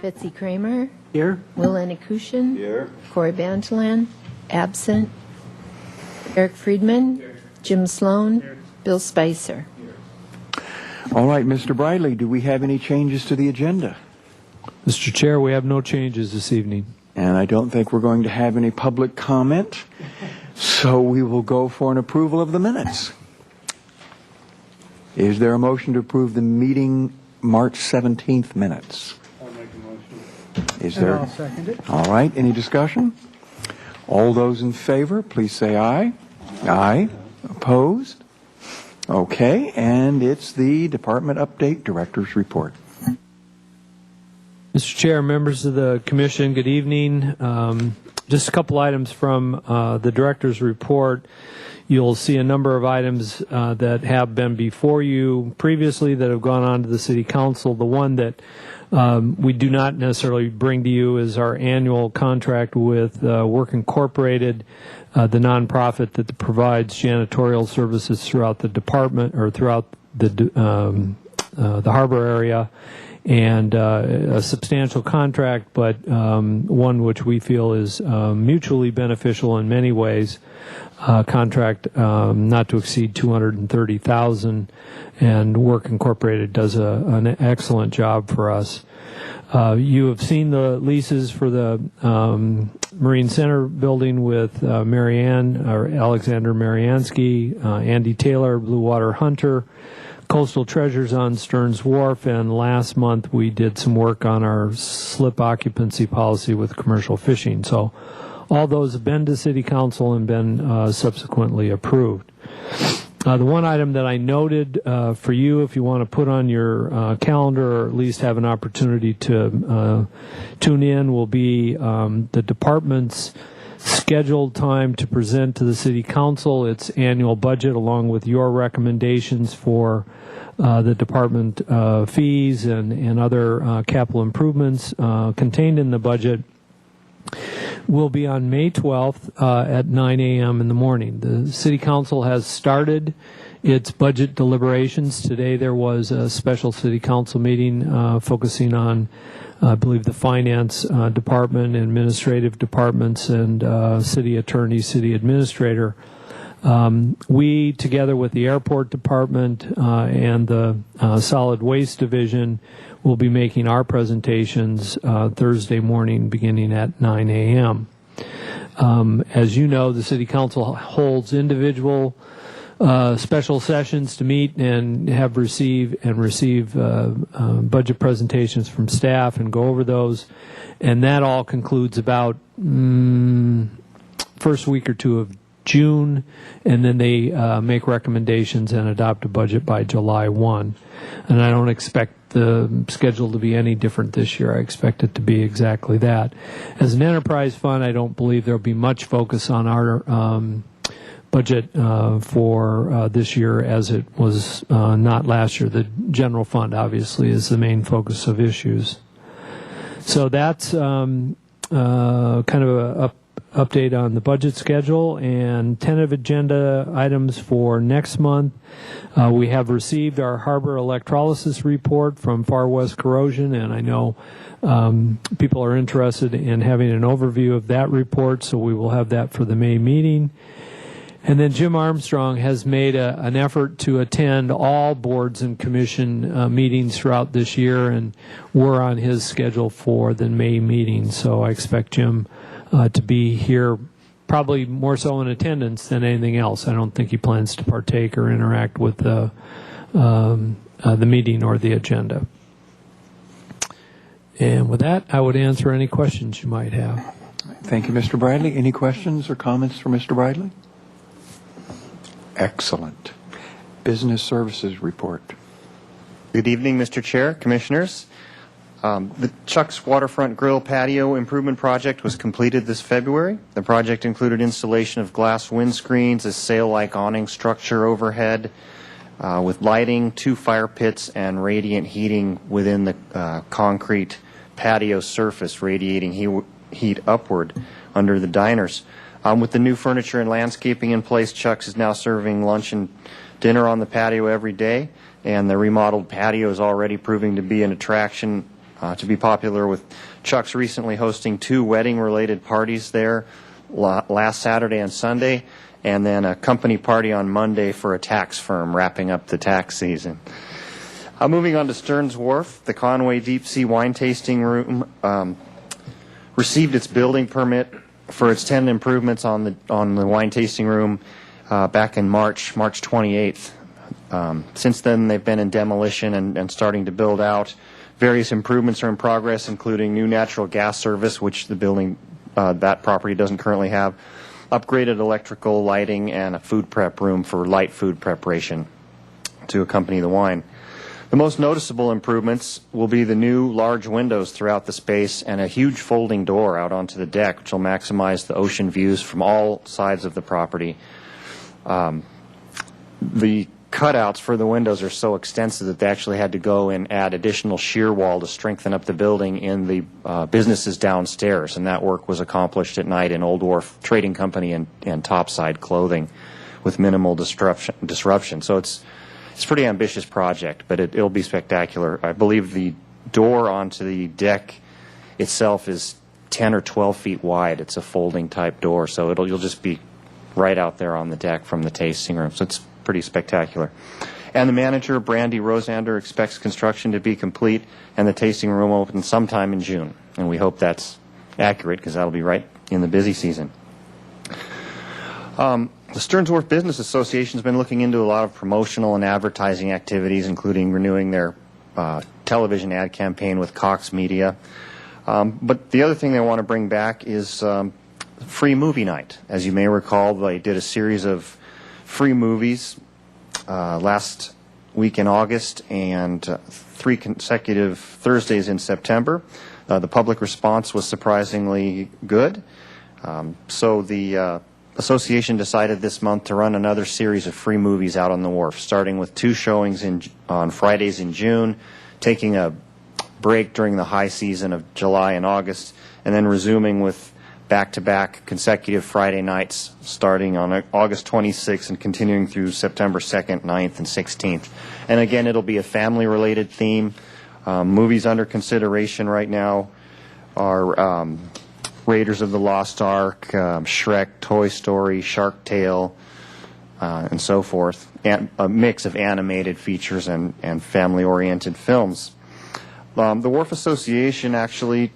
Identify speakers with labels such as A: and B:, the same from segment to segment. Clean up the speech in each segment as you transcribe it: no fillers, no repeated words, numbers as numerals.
A: Betsy Kramer.
B: Here.
A: Will Enikushin.
C: Here.
A: Corey Bantalan. Absent. Eric Friedman. Jim Sloan. Bill Spicer.
D: All right, Mr. Briley, do we have any changes to the agenda?
E: Mr. Chair, we have no changes this evening.
D: And I don't think we're going to have any public comment, so we will go for an approval of the minutes. Is there a motion to approve the meeting March 17th minutes?
C: I'll make a motion.
D: Is there?
B: I'll second it.
D: All right, any discussion? All those in favor, please say aye. Aye. Opposed? Okay, and it's the Department Update Director's Report.
E: Mr. Chair, members of the Commission, good evening. Just a couple items from the Director's Report. You'll see a number of items that have been before you previously that have gone on to the City Council. The one that we do not necessarily bring to you is our annual contract with Work Incorporated, the nonprofit that provides janitorial services throughout the department or throughout the harbor area. And a substantial contract, but one which we feel is mutually beneficial in many ways. Contract not to exceed $230,000, and Work Incorporated does an excellent job for us. You have seen the leases for the Marine Center building with Marianne, or Alexander Mariansky, Andy Taylor, Blue Water Hunter, Coastal Treasures on Stearns Wharf, and last month we did some work on our slip occupancy policy with commercial fishing. So all those have been to City Council and been subsequently approved. The one item that I noted for you, if you want to put on your calendar or at least have an opportunity to tune in, will be the department's scheduled time to present to the City Council its annual budget along with your recommendations for the department fees and other capital improvements contained in the budget. Will be on May 12th at 9 a.m. in the morning. The City Council has started its budget deliberations. Today there was a special City Council meeting focusing on I believe the finance department, administrative departments, and city attorney, city administrator. We, together with the airport department and the solid waste division, will be making our presentations Thursday morning beginning at 9 a.m. As you know, the City Council holds individual special sessions to meet and receive budget presentations from staff and go over those, and that all concludes about first week or two of June, and then they make recommendations and adopt a budget by July 1. And I don't expect the schedule to be any different this year. I expect it to be exactly that. As an enterprise fund, I don't believe there will be much focus on our budget for this year as it was not last year. The general fund obviously is the main focus of issues. So that's kind of a update on the budget schedule and tentative agenda items for next month. We have received our harbor electrolysis report from Far West Corrosion, and I know people are interested in having an overview of that report, so we will have that for the May meeting. And then Jim Armstrong has made an effort to attend all boards and commission meetings throughout this year, and we're on his schedule for the May meeting. So I expect Jim to be here, probably more so in attendance than anything else. I don't think he plans to partake or interact with the meeting or the agenda. And with that, I would answer any questions you might have.
D: Thank you, Mr. Bradley. Any questions or comments for Mr. Bradley? Excellent. Business Services Report.
F: Good evening, Mr. Chair, Commissioners. The Chuck's Waterfront Grill Patio Improvement Project was completed this February. The project included installation of glass windscreens, a sail-like awning structure overhead with lighting, 2 fire pits, and radiant heating within the concrete patio surface, radiating heat upward under the diners. With the new furniture and landscaping in place, Chuck's is now serving lunch and dinner on the patio every day, and the remodeled patio is already proving to be an attraction to be popular, with Chuck's recently hosting 2 wedding-related parties there last Saturday and Sunday, and then a company party on Monday for a tax firm wrapping up the tax season. Moving on to Stearns Wharf, the Conway Deep Sea Wine Tasting Room received its building permit for its tenant improvements on the wine tasting room back in March 28th. Since then, they've been in demolition and starting to build out. Various improvements are in progress, including new natural gas service, which the building, that property doesn't currently have, upgraded electrical, lighting, and a food prep room for light food preparation to accompany the wine. The most noticeable improvements will be the new large windows throughout the space and a huge folding door out onto the deck, which will maximize the ocean views from all sides of the property. The cutouts for the windows are so extensive that they actually had to go and add additional shear wall to strengthen up the building in the businesses downstairs, and that work was accomplished at night in Old Wharf Trading Company and Topside Clothing with minimal disruption. So it's a pretty ambitious project, but it'll be spectacular. I believe the door onto the deck itself is 10 or 12 feet wide. It's a folding type door, so you'll just be right out there on the deck from the tasting room. So it's pretty spectacular. And the manager, Brandy Rosander, expects construction to be complete and the tasting room open sometime in June. And we hope that's accurate, because that'll be right in the busy season. The Stearns Wharf Business Association has been looking into a lot of promotional and advertising activities, including renewing their television ad campaign with Cox Media. But the other thing they want to bring back is free movie night. As you may recall, they did a series of free movies last week in August and 3 consecutive Thursdays in September. The public response was surprisingly good. So the association decided this month to run another series of free movies out on the wharf, starting with 2 showings on Fridays in June, taking a break during the high season of July and August, and then resuming with back-to-back consecutive Friday nights starting on August 26th and continuing through September 2nd, 9th, and 16th. And again, it'll be a family-related theme. Movies under consideration right now are Raiders of the Lost Ark, Shrek, Toy Story, Shark Tale, and so forth, and a mix of animated features and family-oriented films. The Wharf Association actually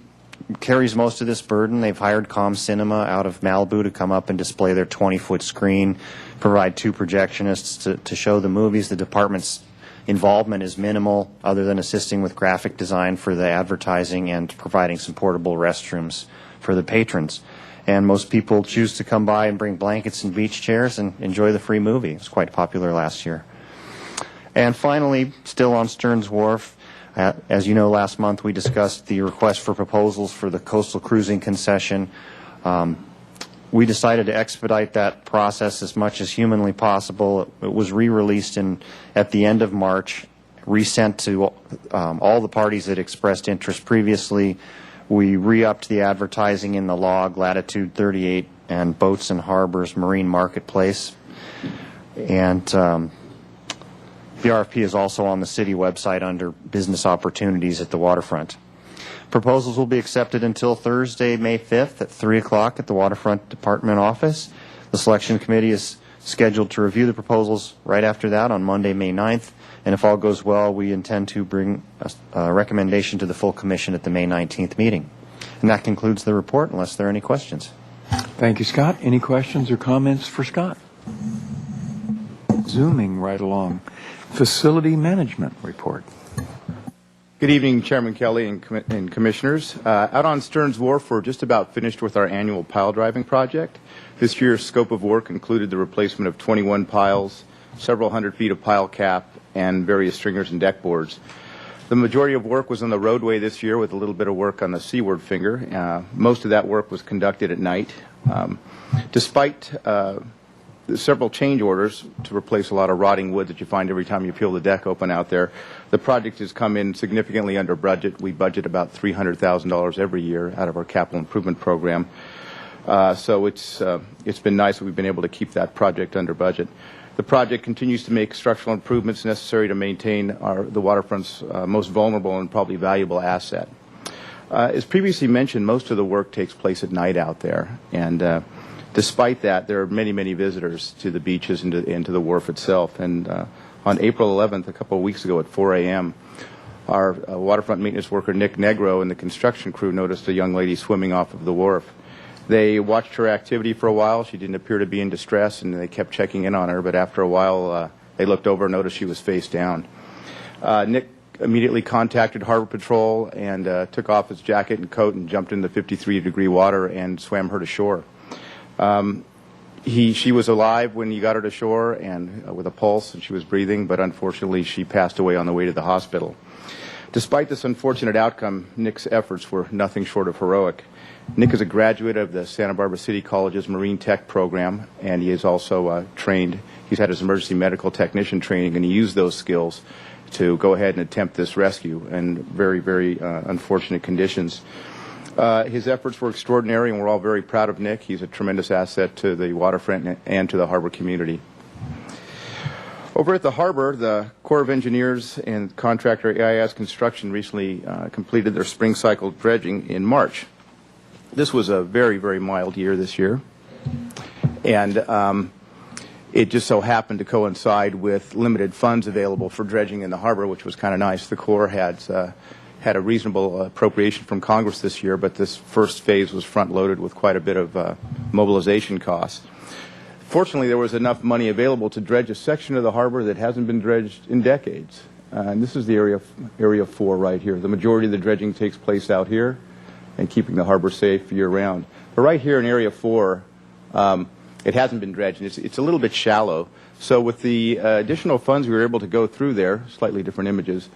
F: carries most of this burden. They've hired Com Cinema out of Malibu to come up and display their 20-foot screen, provide 2 projectionists to show the movies. The department's involvement is minimal, other than assisting with graphic design for the advertising and providing some portable restrooms for the patrons. And most people choose to come by and bring blankets and beach chairs and enjoy the free movie. It was quite popular last year. And finally, still on Stearns Wharf, as you know, last month we discussed the request for proposals for the coastal cruising concession. We decided to expedite that process as much as humanly possible. It was re-released at the end of March, resent to all the parties that expressed interest previously. We re-upped the advertising in the log, Latitude 38 and Boats and Harbors Marine Marketplace. And the RFP is also on the city website under business opportunities at the waterfront. Proposals will be accepted until Thursday, May 5th at 3 o'clock at the Waterfront Department office. The selection committee is scheduled to review the proposals right after that on Monday, May 9th. And if all goes well, we intend to bring a recommendation to the full commission at the May 19th meeting. And that concludes the report, unless there are any questions.
D: Thank you, Scott. Any questions or comments for Scott? Zooming right along. Facility management report.
B: Good evening, Chairman Kelly and Commissioners. Out on Stearns Wharf, we're just about finished with our annual pile driving project. This year's scope of work included the replacement of 21 piles, several hundred feet of pile cap, and various stringers and deck boards. The majority of work was on the roadway this year, with a little bit of work on the seaward finger. Most of that work was conducted at night. Despite several change orders to replace a lot of rotting wood that you find every time you peel the deck open out there, the project has come in significantly under budget. We budget about $300,000 every year out of our capital improvement program. So it's been nice that we've been able to keep that project under budget. The project continues to make structural improvements necessary to maintain the waterfront's most vulnerable and probably valuable asset. As previously mentioned, most of the work takes place at night out there, and despite that, there are many, many visitors to the beaches and to the wharf itself. And on April 11th, a couple of weeks ago at 4 a.m., our waterfront maintenance worker, Nick Negro, and the construction crew noticed a young lady swimming off of the wharf. They watched her activity for a while. She didn't appear to be in distress, and they kept checking in on her. But after a while, they looked over and noticed she was face down. Nick immediately contacted Harbor Patrol and took off his jacket and coat and jumped in the 53-degree water and swam her to shore. She was alive when he got her to shore and with a pulse, and she was breathing, but unfortunately she passed away on the way to the hospital. Despite this unfortunate outcome, Nick's efforts were nothing short of heroic. Nick is a graduate of the Santa Barbara City College's Marine Tech program, and he is also trained. He's had his emergency medical technician training, and he used those skills to go ahead and attempt this rescue in very, very unfortunate conditions. His efforts were extraordinary, and we're all very proud of Nick. He's a tremendous asset to the waterfront and to the harbor community. Over at the harbor, the Corps of Engineers and contractor AIS Construction recently completed their spring cycle dredging in March. This was a very, very mild year this year, and it just so happened to coincide with limited funds available for dredging in the harbor, which was kind of nice. The Corps had a reasonable appropriation from Congress this year, but this first phase was front-loaded with quite a bit of mobilization costs. Fortunately, there was enough money available to dredge a section of the harbor that hasn't been dredged in decades. And this is the area 4 right here. The majority of the dredging takes place out here and keeping the harbor safe year-round. But right here in Area 4, it hasn't been dredged. It's a little bit shallow. So with the additional funds, we were able to go through there, slightly different images,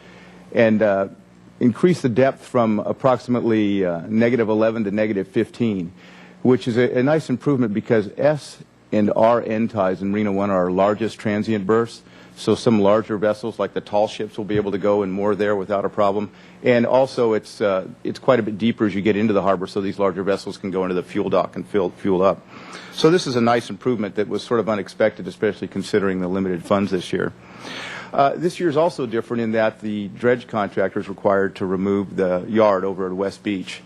B: and increase the depth from approximately -11 to -15, which is a nice improvement because S and R end tides in Marina 1 are our largest transient berths. So some larger vessels like the tall ships will be able to go and moor there without a problem. And also it's quite a bit deeper as you get into the harbor, so these larger vessels can go into the fuel dock and fuel up. So this is a nice improvement that was sort of unexpected, especially considering the limited funds this year. This year is also different in that the dredge contractor is required to remove the yard over at West Beach.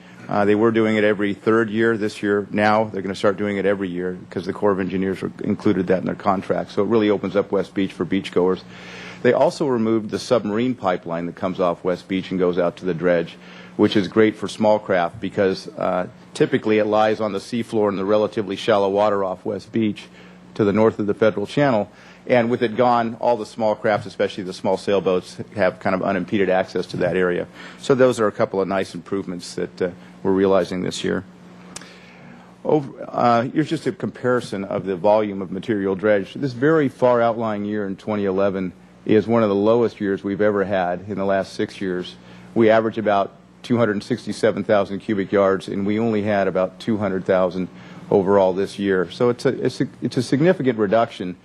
B: They were doing it every third year. This year, now, they're going to start doing it every year because the Corps of Engineers included that in their contract. So it really opens up West Beach for beachgoers. They also removed the submarine pipeline that comes off West Beach and goes out to the dredge, which is great for small craft because typically it lies on the seafloor in the relatively shallow water off West Beach to the north of the Federal Channel. And with it gone, all the small crafts, especially the small sailboats, have kind of unimpeded access to that area. So those are a couple of nice improvements that we're realizing this year. Here's just a comparison of the volume of material dredged. This very far outlying year in 2011 is one of the lowest years we've ever had in the last 6 years. We average about 267,000 cubic yards, and we only had about 200,000 overall this year. So it's a significant reduction.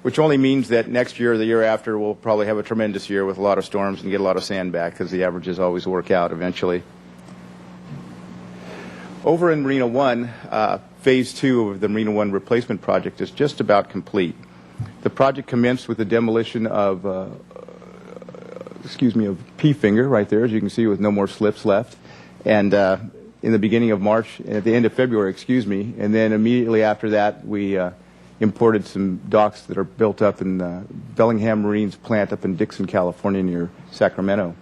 B: Which only means that next year or the year after we'll probably have a tremendous year with a lot of storms and get a lot of sand back because the averages always work out eventually. Over in Marina 1, Phase 2 of the Marina 1 replacement project is just about complete. The project commenced with the demolition of, of P Finger right there, as you can see, with no more slips left. And in the beginning of March, at the end of February, and then immediately after that we imported some docks that are built up in Bellingham Marine's plant up in Dixon, California, near Sacramento.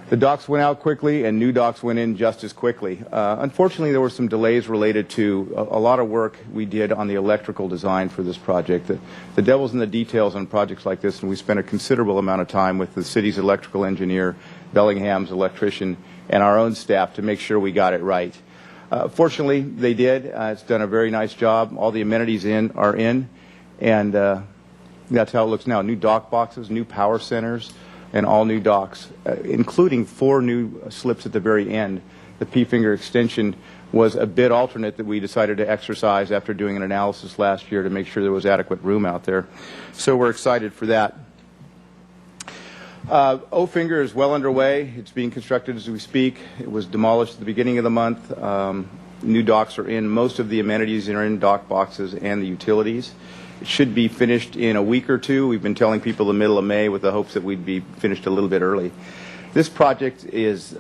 B: The docks went out quickly, and new docks went in just as quickly. Unfortunately, there were some delays related to a lot of work we did on the electrical design for this project. The devil's in the details on projects like this, and we spent a considerable amount of time with the city's electrical engineer, Bellingham's electrician, and our own staff to make sure we got it right. Fortunately, they did. It's done a very nice job. All the amenities are in, and that's how it looks now. New dock boxes, new power centers, and all new docks, including 4 new slips at the very end. The P Finger extension was a bid alternate that we decided to exercise after doing an analysis last year to make sure there was adequate room out there. So we're excited for that. O Finger is well underway. It's being constructed as we speak. It was demolished at the beginning of the month. New docks are in. Most of the amenities are in, dock boxes and the utilities. It should be finished in a week or two. We've been telling people the middle of May with the hopes that we'd be finished a little bit early. This project is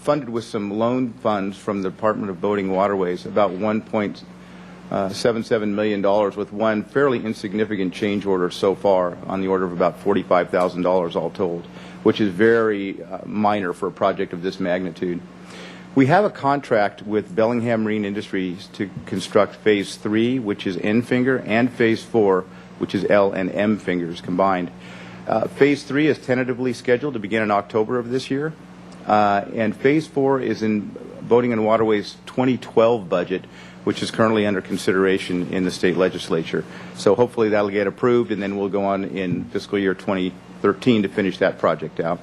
B: funded with some loan funds from the Department of Boating and Waterways, about $1.77 million, with one fairly insignificant change order so far on the order of about $45,000 all told, which is very minor for a project of this magnitude. We have a contract with Bellingham Marine Industries to construct Phase 3, which is N finger, and Phase 4, which is L and M fingers combined. Phase 3 is tentatively scheduled to begin in October of this year, and Phase 4 is in Boating and Waterways 2012 budget, which is currently under consideration in the state legislature. So hopefully that'll get approved, and then we'll go on in fiscal year 2013 to finish that project out.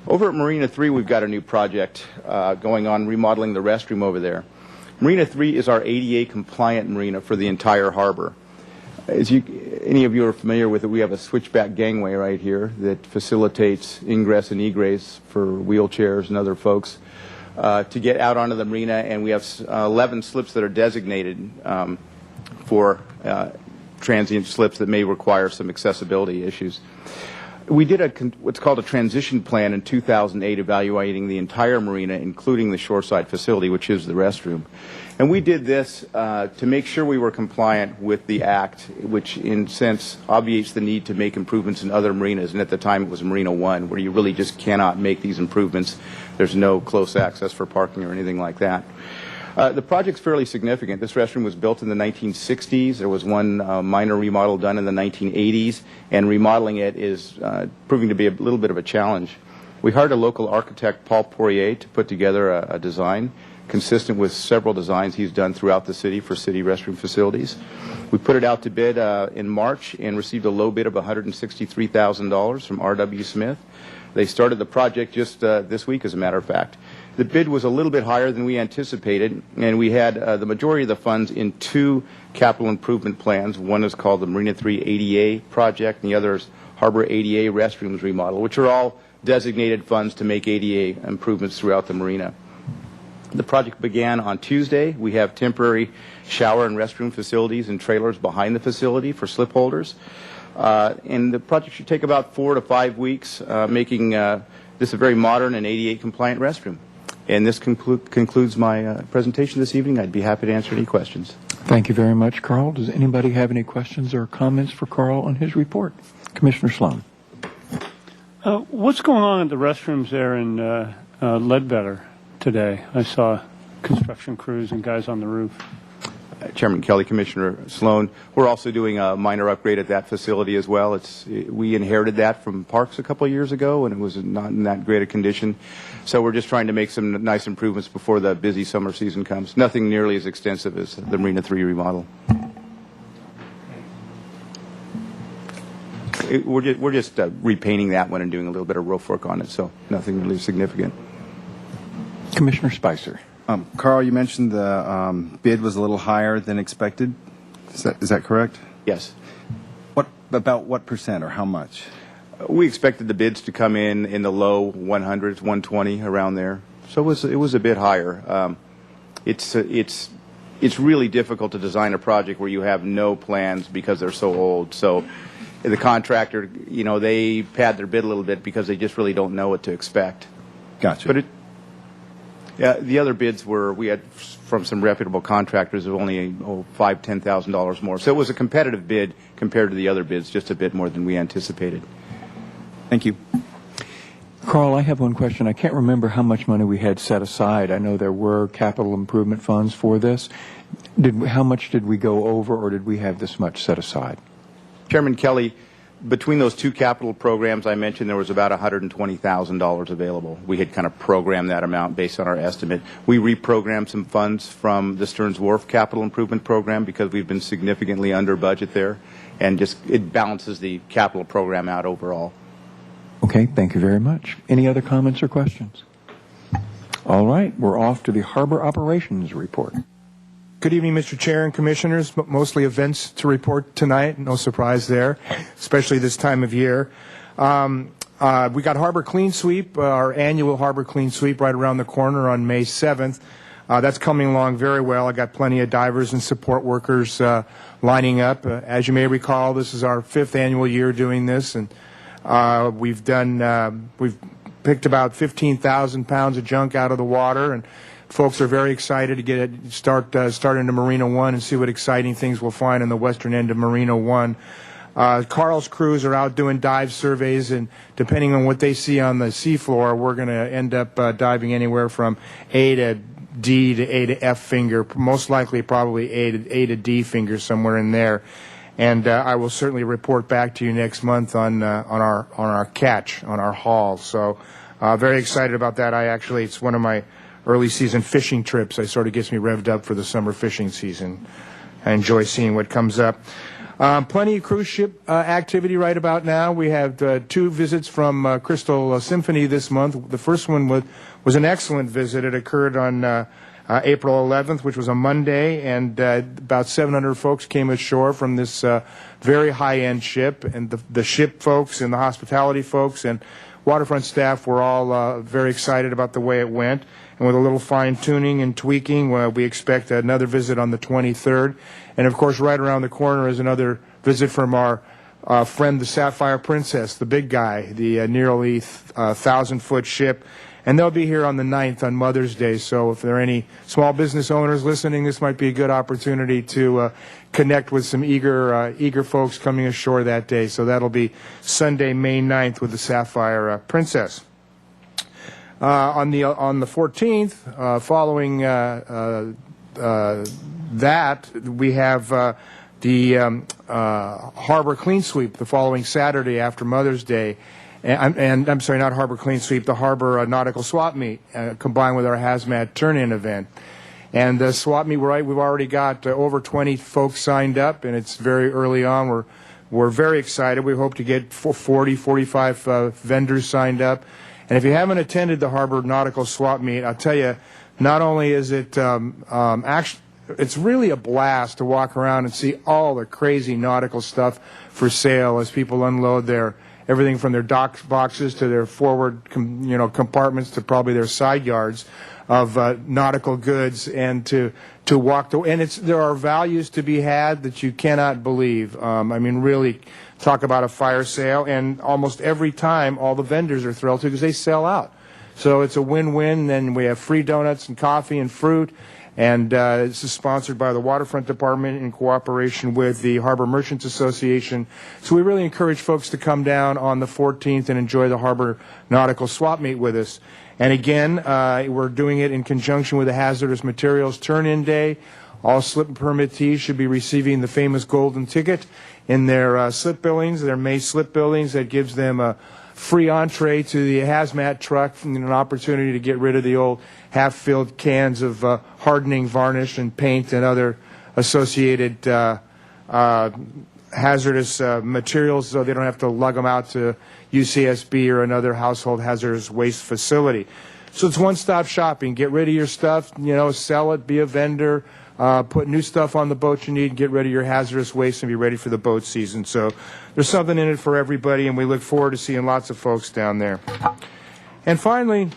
B: Over at Marina 3, we've got a new project going on, remodeling the restroom over there. Marina 3 is our ADA compliant marina for the entire harbor. As any of you are familiar with it, we have a switchback gangway right here that facilitates ingress and egress for wheelchairs and other folks to get out onto the marina, and we have 11 slips that are designated for transient slips that may require some accessibility issues. We did what's called a transition plan in 2008 evaluating the entire marina, including the shoreside facility, which is the restroom. And we did this to make sure we were compliant with the Act, which in a sense obviates the need to make improvements in other marinas. And at the time it was Marina 1, where you really just cannot make these improvements. There's no close access for parking or anything like that. The project's fairly significant. This restroom was built in the 1960s. There was one minor remodel done in the 1980s, and remodeling it is proving to be a little bit of a challenge. We hired a local architect, Paul Poirier, to put together a design consistent with several designs he's done throughout the city for city restroom facilities. We put it out to bid in March and received a low bid of $163,000 from R.W. Smith. They started the project just this week, as a matter of fact. The bid was a little bit higher than we anticipated, and we had the majority of the funds in two capital improvement plans. One is called the Marina 3 ADA project, and the other is Harbor ADA restrooms remodel, which are all designated funds to make ADA improvements throughout the marina. The project began on Tuesday. We have temporary shower and restroom facilities and trailers behind the facility for slip holders. And the project should take about 4 to 5 weeks, making this a very modern and ADA compliant restroom. And this concludes my presentation this evening. I'd be happy to answer any questions.
D: Thank you very much, Carl. Does anybody have any questions or comments for Carl on his report? Commissioner Sloan.
C: What's going on at the restrooms there in Ledbetter today? I saw construction crews and guys on the roof.
B: Chairman Kelly, Commissioner Sloan, we're also doing a minor upgrade at that facility as well. We inherited that from Parks a couple of years ago, and it was not in that great a condition. So we're just trying to make some nice improvements before the busy summer season comes. Nothing nearly as extensive as the Marina 3 remodel. We're just repainting that one and doing a little bit of roof work on it, so nothing really significant.
D: Commissioner Spicer.
G: Carl, you mentioned the bid was a little higher than expected. Is that correct?
B: Yes.
G: About what percent or how much?
B: We expected the bids to come in the low 100s, 120, around there. So it was a bit higher. It's really difficult to design a project where you have no plans because they're so old. So the contractor, they pad their bid a little bit because they just really don't know what to expect.
G: Gotcha.
B: But the other bids we had from some reputable contractors of only $5,000 to $10,000 more. So it was a competitive bid compared to the other bids, just a bit more than we anticipated.
G: Thank you.
D: Carl, I have one question. I can't remember how much money we had set aside. I know there were capital improvement funds for this. How much did we go over, or did we have this much set aside?
B: Chairman Kelly, between those two capital programs I mentioned, there was about $120,000 available. We had kind of programmed that amount based on our estimate. We reprogrammed some funds from the Stearns Wharf Capital Improvement Program because we've been significantly under budget there, and it balances the capital program out overall.
D: Okay, thank you very much. Any other comments or questions? All right, we're off to the Harbor Operations Report.
H: Good evening, Mr. Chair and Commissioners. Mostly events to report tonight. No surprise there, especially this time of year. We got Harbor Clean Sweep, our annual Harbor Clean Sweep, right around the corner on May 7th. That's coming along very well. I got plenty of divers and support workers lining up. As you may recall, this is our 5th annual year doing this, and we've picked about 15,000 pounds of junk out of the water, and folks are very excited to start into Marina One and see what exciting things we'll find in the western end of Marina One. Carl's crews are out doing dive surveys, and depending on what they see on the seafloor, we're going to end up diving anywhere from A to D to A to F finger, most likely probably A to D finger, somewhere in there. And I will certainly report back to you next month on our catch, on our haul. So very excited about that. It's one of my early season fishing trips. It sort of gets me revved up for the summer fishing season. I enjoy seeing what comes up. Plenty of cruise ship activity right about now. We have 2 visits from Crystal Symphony this month. The first one was an excellent visit. It occurred on April 11th, which was a Monday, and about 700 folks came ashore from this very high-end ship. And the ship folks and the hospitality folks and waterfront staff were all very excited about the way it went. And with a little fine-tuning and tweaking, we expect another visit on the 23rd. And, of course, right around the corner is another visit from our friend, the Sapphire Princess, the big guy, the nearly 1,000-foot ship. And they'll be here on the 9th on Mother's Day. So if there are any small business owners listening, this might be a good opportunity to connect with some eager folks coming ashore that day. So that'll be Sunday, May 9th with the Sapphire Princess. On the 14th, following that, we have the Harbor Clean Sweep the following Saturday after Mother's Day. And I'm sorry, not Harbor Clean Sweep, the Harbor Nautical Swap Meet, combined with our Hazmat Turn-In event. And the swap meet, we've already got over 20 folks signed up, and it's very early on. We're very excited. We hope to get 40, 45 vendors signed up. And if you haven't attended the Harbor Nautical Swap Meet, I'll tell you, not only is it actually, it's really a blast to walk around and see all the crazy nautical stuff for sale as people unload everything from their dock boxes to their forward compartments to probably their side yards of nautical goods, and to walk the, and there are values to be had that you cannot believe. I mean, really, talk about a fire sale, and almost every time all the vendors are thrilled too because they sell out. So it's a win-win. Then we have free donuts and coffee and fruit. And this is sponsored by the Waterfront Department in cooperation with the Harbor Merchants Association. So we really encourage folks to come down on the 14th and enjoy the Harbor Nautical Swap Meet with us. And again, we're doing it in conjunction with the Hazardous Materials Turn-In Day. All slip permittees should be receiving the famous golden ticket in their slip billings, their May slip billings. That gives them a free entree to the hazmat truck and an opportunity to get rid of the old half-filled cans of hardening varnish and paint and other associated hazardous materials, so they don't have to lug them out to UCSB or another household hazardous waste facility. So it's one-stop shopping. Get rid of your stuff, sell it, be a vendor, put new stuff on the boat you need, get rid of your hazardous waste, and be ready for the boat season. So there's something in it for everybody, and we look forward to seeing lots of folks down there. And finally,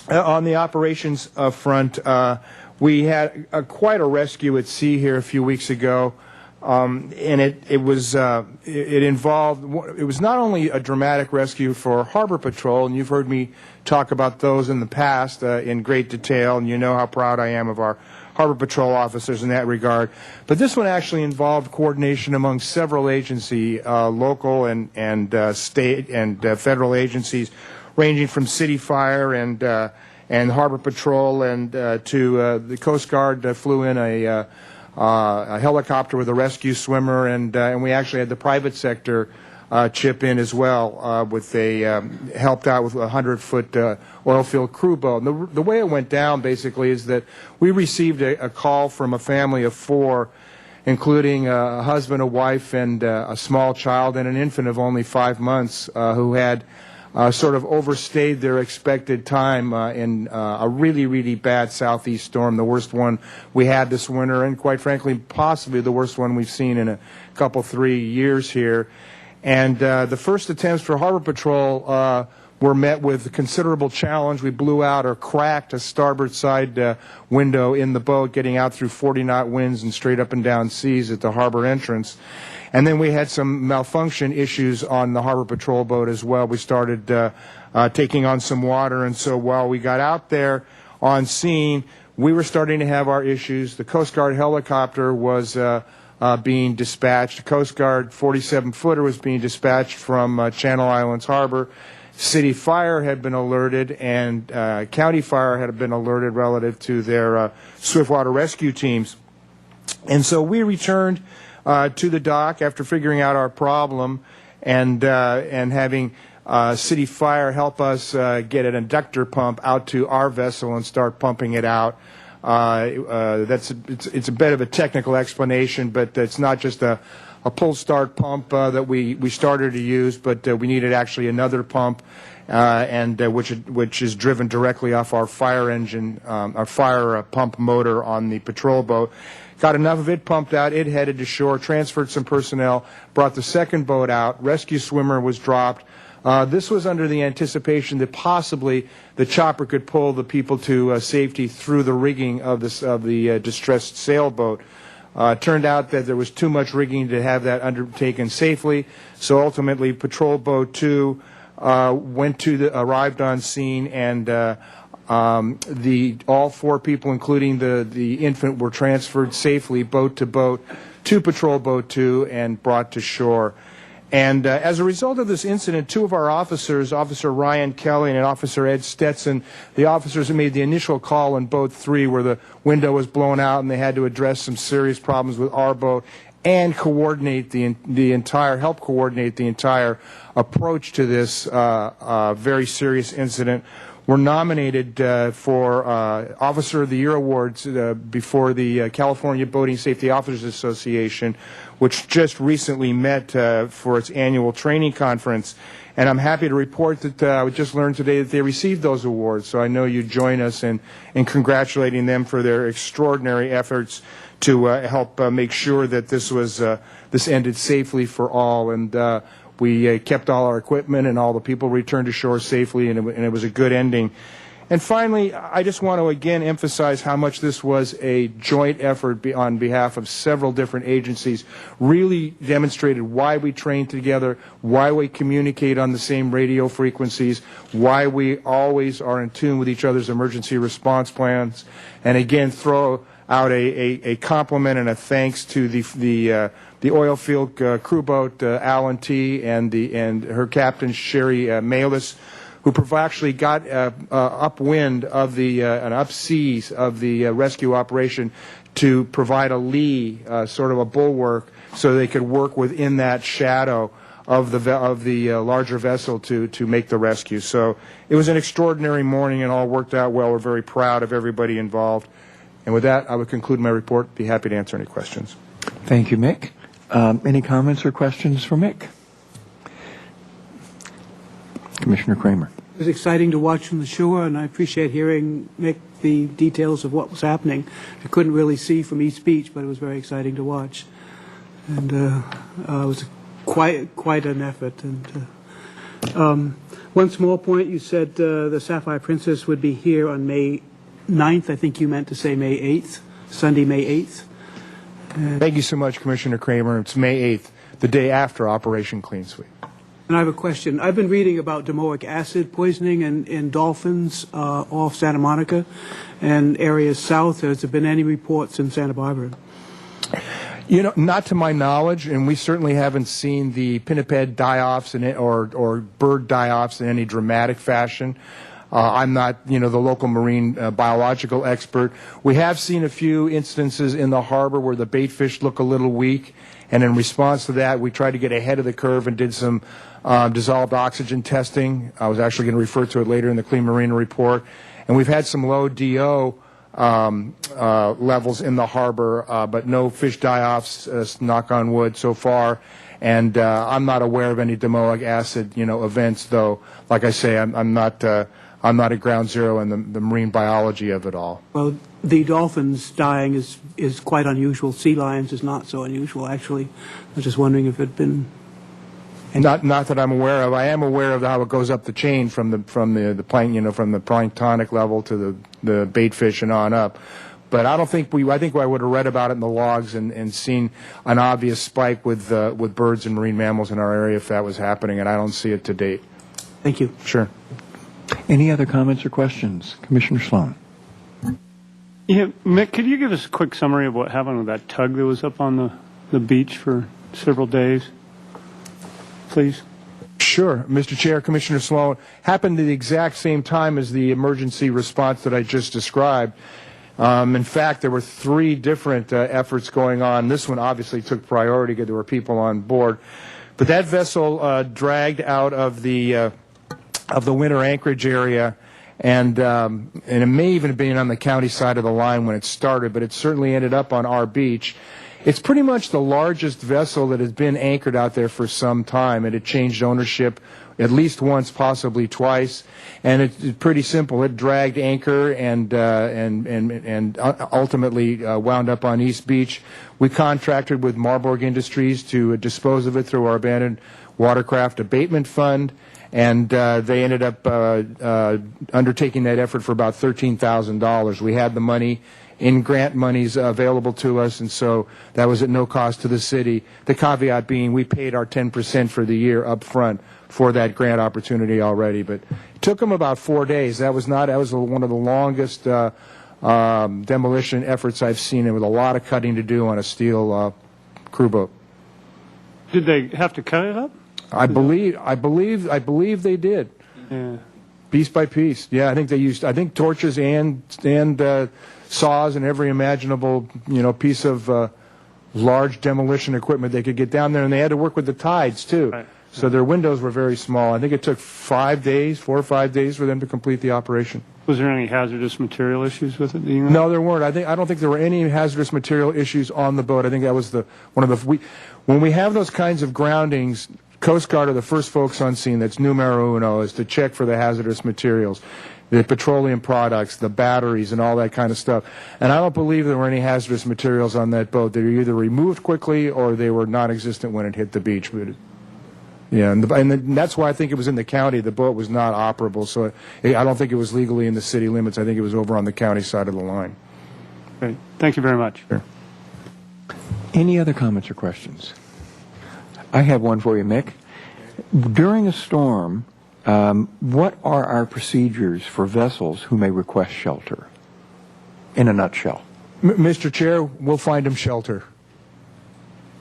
H: on the operations front, we had quite a rescue at sea here a few weeks ago. And it was not only a dramatic rescue for Harbor Patrol, and you've heard me talk about those in the past in great detail, and you know how proud I am of our Harbor Patrol officers in that regard. But this one actually involved coordination among several agencies, local and state and federal agencies, ranging from City Fire and Harbor Patrol and to the Coast Guard flew in a helicopter with a rescue swimmer, and we actually had the private sector chip in as well with helped out with a 100-foot oil-filled crew boat. And the way it went down basically is that we received a call from a family of 4, including a husband, a wife, and a small child and an infant of only 5 months who had sort of overstayed their expected time in a really, really bad southeast storm, the worst one we had this winter, and quite frankly, possibly the worst one we've seen in a couple, 3 years here. And the first attempts for Harbor Patrol were met with a considerable challenge. We blew out or cracked a starboard side window in the boat, getting out through 40-knot winds and straight up and down seas at the harbor entrance. And then we had some malfunction issues on the harbor patrol boat as well. We started taking on some water, and so while we got out there on scene, we were starting to have our issues. The Coast Guard helicopter was being dispatched. The Coast Guard 47-footer was being dispatched from Channel Islands Harbor. City Fire had been alerted, and County Fire had been alerted relative to their swiftwater rescue teams. And so we returned to the dock after figuring out our problem and having City Fire help us get an inductor pump out to our vessel and start pumping it out. It's a bit of a technical explanation, but it's not just a pull start pump that we started to use, but we needed actually another pump, which is driven directly off our fire engine, our fire pump motor on the patrol boat. Got enough of it pumped out, it headed to shore, transferred some personnel, brought the second boat out, rescue swimmer was dropped. This was under the anticipation that possibly the chopper could pull the people to safety through the rigging of the distressed sailboat. Turned out that there was too much rigging to have that undertaken safely, so ultimately Patrol Boat 2 arrived on scene, and all 4 people, including the infant, were transferred safely boat to boat to Patrol Boat 2 and brought to shore. And as a result of this incident, 2 of our officers, Officer Ryan Kelly and Officer Ed Stetson, the officers who made the initial call on Boat 3 where the window was blown out and they had to address some serious problems with our boat and coordinate help coordinate the entire approach to this very serious incident, were nominated for Officer of the Year awards before the California Boating Safety Officers Association, which just recently met for its annual training conference. And I'm happy to report that I just learned today that they received those awards. So I know you join us in congratulating them for their extraordinary efforts to help make sure that this ended safely for all. And we kept all our equipment and all the people returned to shore safely, and it was a good ending. And finally, I just want to again emphasize how much this was a joint effort on behalf of several different agencies, really demonstrated why we train together, why we communicate on the same radio frequencies, why we always are in tune with each other's emergency response plans, and again throw out a compliment and a thanks to the oil field crew boat Alan T. and her captain Sherry Malis, who actually got upwind of and up seas of the rescue operation to provide a lee, sort of a bulwark, so they could work within that shadow of the larger vessel to make the rescue. So it was an extraordinary morning and all worked out well. We're very proud of everybody involved. And with that, I would conclude my report. Be happy to answer any questions.
D: Thank you, Mick. Any comments or questions for Mick? Commissioner Kramer.
I: It was exciting to watch from the shore, and I appreciate hearing, Mick, the details of what was happening. I couldn't really see from each speech, but it was very exciting to watch. And it was quite an effort. And one small point, you said the Sapphire Princess would be here on May 9th. I think you meant to say May 8th, Sunday, May 8th.
H: Thank you so much, Commissioner Kramer. It's May 8th, the day after Operation Clean Sweep.
I: And I have a question. I've been reading about domoic acid poisoning in dolphins off Santa Monica and areas south. Has there been any reports in Santa Barbara?
H: You know, not to my knowledge, and we certainly haven't seen the pinniped die-offs or bird die-offs in any dramatic fashion. I'm not, the local marine biological expert. We have seen a few instances in the harbor where the bait fish look a little weak, and in response to that, we tried to get ahead of the curve and did some dissolved oxygen testing. I was actually going to refer to it later in the Clean Marine report. And we've had some low DO levels in the harbor, but no fish die-offs, knock on wood, so far. And I'm not aware of any domoic acid, events, though. Like I say, I'm not at ground zero in the marine biology of it all.
I: Well, the dolphins dying is quite unusual. Sea lions is not so unusual, actually. I was just wondering if it had been
H: Not that I'm aware of. I am aware of how it goes up the chain from the from the planktonic level to the bait fish and on up. But I don't think I think I would have read about it in the logs and seen an obvious spike with birds and marine mammals in our area if that was happening, and I don't see it to date.
I: Thank you.
H: Sure.
D: Any other comments or questions? Commissioner Sloan.
C: Yeah, Mick, could you give us a quick summary of what happened with that tug that was up on the beach for several days, please?
H: Sure, Mr. Chair, Commissioner Sloan. Happened at the exact same time as the emergency response that I just described. In fact, there were 3 different efforts going on. This one obviously took priority because there were people on board. But that vessel dragged out of the winter anchorage area, and it may even have been on the county side of the line when it started, but it certainly ended up on our beach. It's pretty much the largest vessel that has been anchored out there for some time. It had changed ownership at least once, possibly twice, and it's pretty simple. It dragged anchor and ultimately wound up on East Beach. We contracted with Marburg Industries to dispose of it through our abandoned watercraft abatement fund, and they ended up undertaking that effort for about $13,000. We had the money in grant monies available to us, and so that was at no cost to the city. The caveat being we paid our 10% for the year up front for that grant opportunity already. But it took them about 4 days. That was one of the longest demolition efforts I've seen, and with a lot of cutting to do on a steel crew boat.
C: Did they have to cut it up?
H: I believe they did.
C: Yeah.
H: Piece by piece. Yeah, I think they used torches and saws and every imaginable piece of large demolition equipment they could get down there, and they had to work with the tides too.
C: Right.
H: So their windows were very small. I think it took 4 or 5 days for them to complete the operation.
C: Was there any hazardous material issues with it? Do you know?
H: No, there weren't. I don't think there were any hazardous material issues on the boat. I think that was when we have those kinds of groundings, Coast Guard are the first folks on scene. That's numero uno, is to check for the hazardous materials, the petroleum products, the batteries, and all that kind of stuff. And I don't believe there were any hazardous materials on that boat. They were either removed quickly or they were non-existent when it hit the beach. But, yeah, and that's why I think it was in the county. The boat was not operable, so I don't think it was legally in the city limits. I think it was over on the county side of the line.
C: Great. Thank you very much.
H: Sure.
D: Any other comments or questions? I have one for you, Mick. During a storm, what are our procedures for vessels who may request shelter? In a nutshell.
H: Mr. Chair, we'll find them shelter.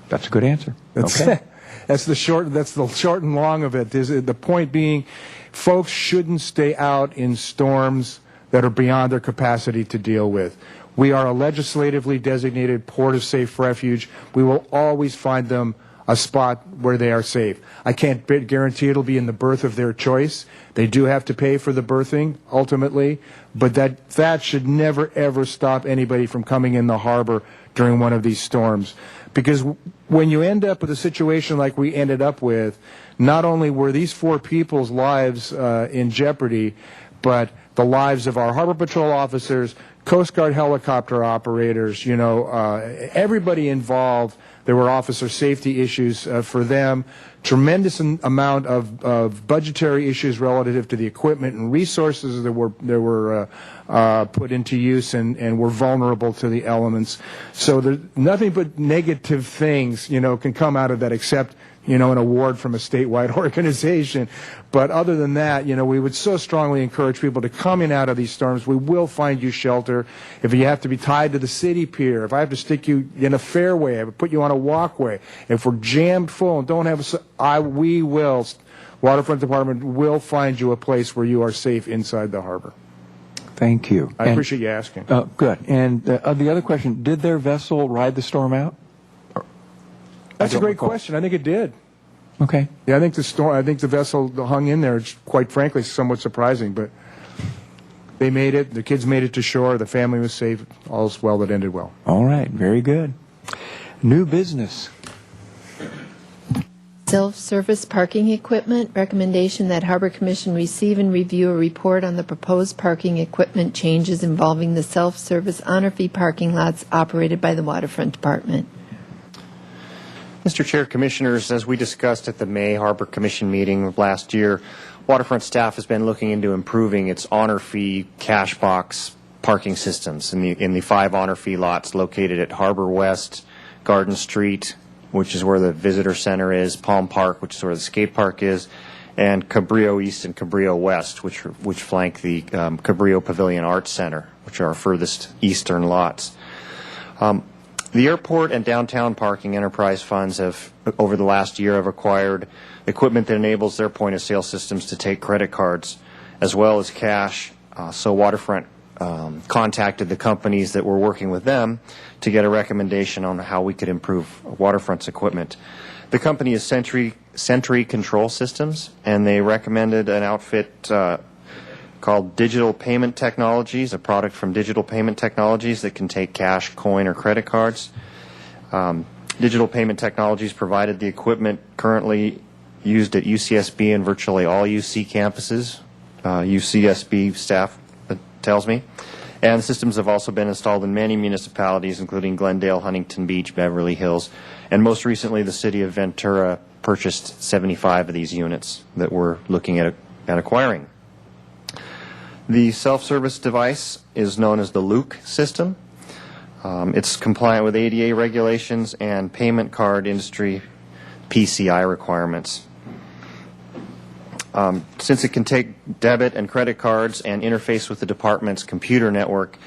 D: That's a good answer.
H: Okay. That's the short and long of it. The point being, folks shouldn't stay out in storms that are beyond their capacity to deal with. We are a legislatively designated port of safe refuge. We will always find them a spot where they are safe. I can't guarantee it'll be in the berth of their choice. They do have to pay for the berthing ultimately, but that should never ever stop anybody from coming in the harbor during one of these storms. Because when you end up with a situation like we ended up with, not only were these 4 people's lives in jeopardy, but the lives of our Harbor Patrol officers, Coast Guard helicopter operators, everybody involved. There were officer safety issues for them, tremendous amount of budgetary issues relative to the equipment and resources that were put into use and were vulnerable to the elements. So there's nothing but negative things, can come out of that except, an award from a statewide organization. But other than that, we would so strongly encourage people to come in out of these storms. We will find you shelter. If you have to be tied to the city pier, if I have to stick you in a fairway, I would put you on a walkway. If we're jammed full and don't have we will, Waterfront Department will find you a place where you are safe inside the harbor.
D: Thank you.
H: I appreciate you asking.
D: Good. And the other question, did their vessel ride the storm out?
H: That's a great question. I think it did.
D: Okay.
H: Yeah, I think the vessel hung in there. It's quite frankly somewhat surprising, but they made it. The kids made it to shore. The family was safe. All's well that ended well.
D: All right. Very good. New business.
A: Self-service parking equipment. Recommendation that Harbor Commission receive and review a report on the proposed parking equipment changes involving the self-service honor fee parking lots operated by the Waterfront Department.
F: Mr. Chair, Commissioners, as we discussed at the May Harbor Commission meeting of last year, Waterfront staff has been looking into improving its honor fee cash box parking systems in the 5 honor fee lots located at Harbor West, Garden Street, which is where the visitor center is, Palm Park, which is where the skate park is, and Cabrillo East and Cabrillo West, which flank the Cabrillo Pavilion Arts Center, which are our furthest eastern lots. The airport and downtown parking enterprise funds have, over the last year, have acquired equipment that enables their point-of-sale systems to take credit cards as well as cash. So Waterfront contacted the companies that were working with them to get a recommendation on how we could improve Waterfront's equipment. The company is Sentry Control Systems, and they recommended an outfit called Digital Payment Technologies, a product from Digital Payment Technologies that can take cash, coin, or credit cards. Digital Payment Technologies provided the equipment currently used at UCSB and virtually all UC campuses, UCSB staff tells me. And the systems have also been installed in many municipalities, including Glendale, Huntington Beach, Beverly Hills, and most recently the city of Ventura purchased 75 of these units that we're looking at acquiring. The self-service device is known as the Luke system. It's compliant with ADA regulations and payment card industry PCI requirements. Since it can take debit and credit cards and interface with the department's computer network,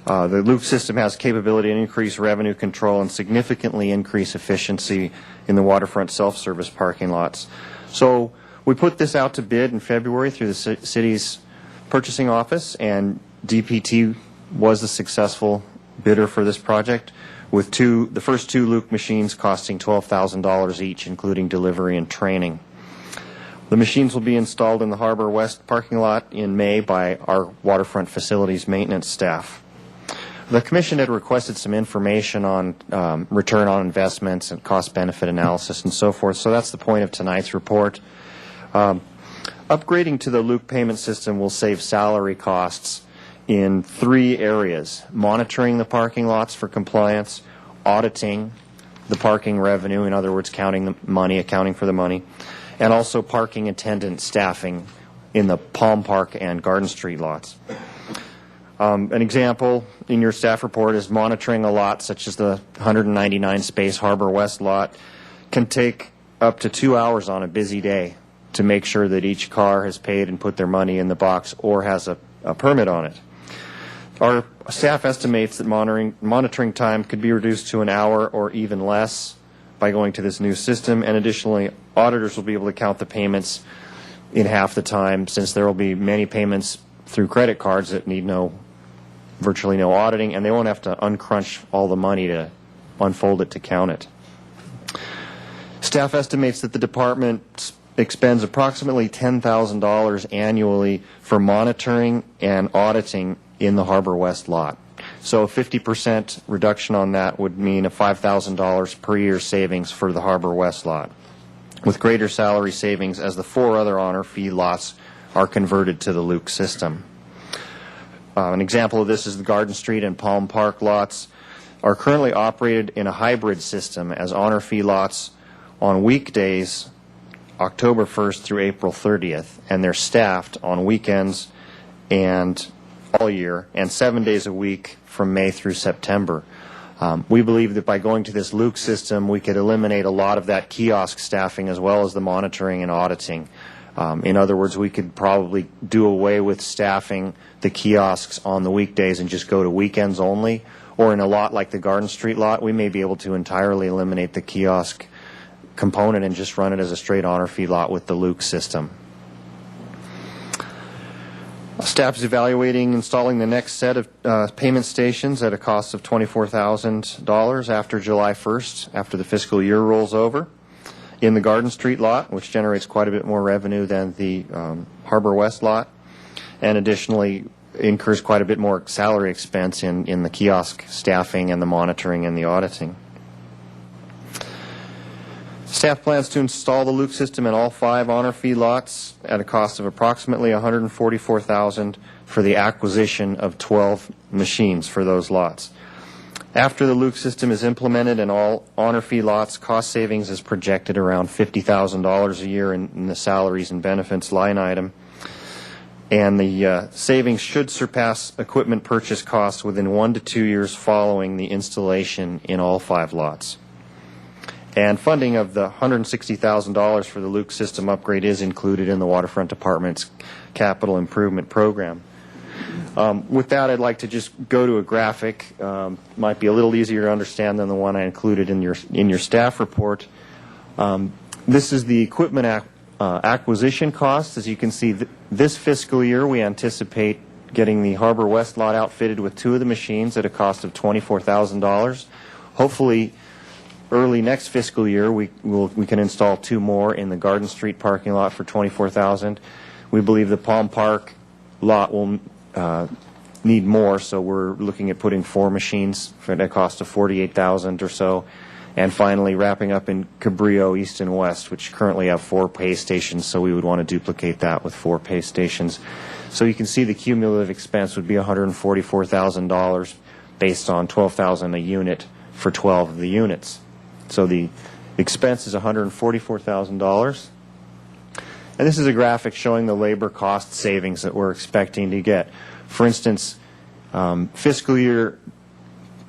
F: the Luke system has capability to increase revenue control and significantly increase efficiency in the waterfront self-service parking lots. So we put this out to bid in February through the city's purchasing office, and DPT was the successful bidder for this project, with the first 2 Luke machines costing $12,000 each, including delivery and training. The machines will be installed in the Harbor West parking lot in May by our waterfront facilities maintenance staff. The Commission had requested some information on return on investments and cost-benefit analysis and so forth, so that's the point of tonight's report. Upgrading to the Luke payment system will save salary costs in 3 areas: monitoring the parking lots for compliance, auditing the parking revenue, in other words, counting the money, accounting for the money, and also parking attendant staffing in the Palm Park and Garden Street lots. An example in your staff report is monitoring a lot such as the 199 space Harbor West lot can take up to 2 hours on a busy day to make sure that each car has paid and put their money in the box or has a permit on it. Our staff estimates that monitoring time could be reduced to an hour or even less by going to this new system, and additionally, auditors will be able to count the payments in half the time, since there will be many payments through credit cards that need virtually no auditing, and they won't have to uncrunch all the money to unfold it to count it. Staff estimates that the department expends approximately $10,000 annually for monitoring and auditing in the Harbor West lot. So a 50% reduction on that would mean a $5,000 per year savings for the Harbor West lot, with greater salary savings as the 4 other honor fee lots are converted to the Luke system. An example of this is the Garden Street and Palm Park lots are currently operated in a hybrid system as honor fee lots on weekdays October 1st through April 30th, and they're staffed on weekends and all year, and 7 days a week from May through September. We believe that by going to this Luke system, we could eliminate a lot of that kiosk staffing as well as the monitoring and auditing. In other words, we could probably do away with staffing the kiosks on the weekdays and just go to weekends only, or in a lot like the Garden Street lot, we may be able to entirely eliminate the kiosk component and just run it as a straight honor fee lot with the Luke system. Staff is evaluating installing the next set of payment stations at a cost of $24,000 after July 1st, after the fiscal year rolls over, in the Garden Street lot, which generates quite a bit more revenue than the Harbor West lot, and additionally incurs quite a bit more salary expense in the kiosk staffing and the monitoring and the auditing. Staff plans to install the Luke system in all 5 honor fee lots at a cost of approximately $144,000 for the acquisition of 12 machines for those lots. After the Luke system is implemented and all honor fee lots, cost savings is projected around $50,000 a year in the salaries and benefits line item. And the savings should surpass equipment purchase costs within 1 to 2 years following the installation in all 5 lots. And funding of the $160,000 for the Luke system upgrade is included in the Waterfront Department's capital improvement program. With that, I'd like to just go to a graphic. Might be a little easier to understand than the one I included in your staff report. This is the equipment acquisition costs. As you can see, this fiscal year we anticipate getting the Harbor West lot outfitted with 2 of the machines at a cost of $24,000. Hopefully, early next fiscal year we can install 2 more in the Garden Street parking lot for $24,000. We believe the Palm Park lot will need more, so we're looking at putting 4 machines for a cost of $48,000 or so. And finally, wrapping up in Cabrillo East and West, which currently have 4 pay stations, so we would want to duplicate that with 4 pay stations. So you can see the cumulative expense would be $144,000 based on $12,000 a unit for 12 of the units. So the expense is $144,000. And this is a graphic showing the labor cost savings that we're expecting to get. For instance, fiscal year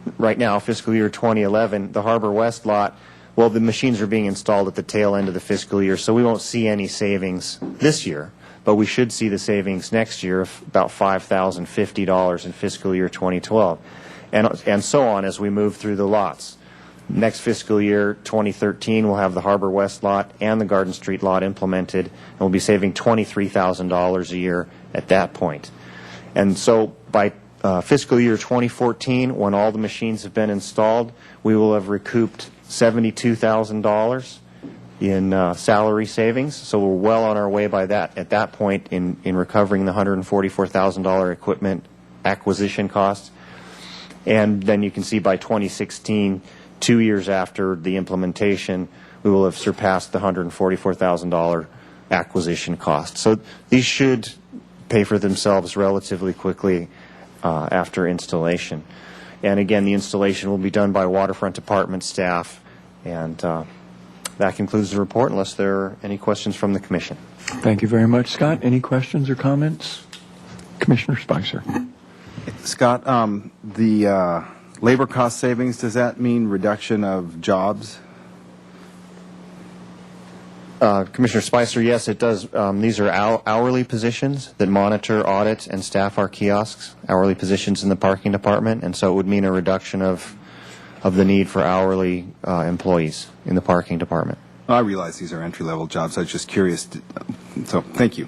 F: 2011, the Harbor West lot, well, the machines are being installed at the tail end of the fiscal year, so we won't see any savings this year, but we should see the savings next year of about $5,050 in fiscal year 2012, and so on as we move through the lots. Next fiscal year, 2013, we'll have the Harbor West lot and the Garden Street lot implemented, and we'll be saving $23,000 a year at that point. And so by fiscal year 2014, when all the machines have been installed, we will have recouped $72,000 in salary savings. So we're well on our way at that point in recovering the $144,000 equipment acquisition costs. And then you can see by 2016, 2 years after the implementation, we will have surpassed the $144,000 acquisition cost. So these should pay for themselves relatively quickly after installation. And again, the installation will be done by Waterfront Department staff. And that concludes the report, unless there are any questions from the Commission.
D: Thank you very much, Scott. Any questions or comments? Commissioner Spicer.
G: Scott, the labor cost savings, does that mean reduction of jobs?
F: Commissioner Spicer, yes, it does. These are hourly positions that monitor, audit, and staff our kiosks, hourly positions in the parking department, and so it would mean a reduction of the need for hourly employees in the parking department.
G: I realize these are entry-level jobs. I was just curious. So thank you.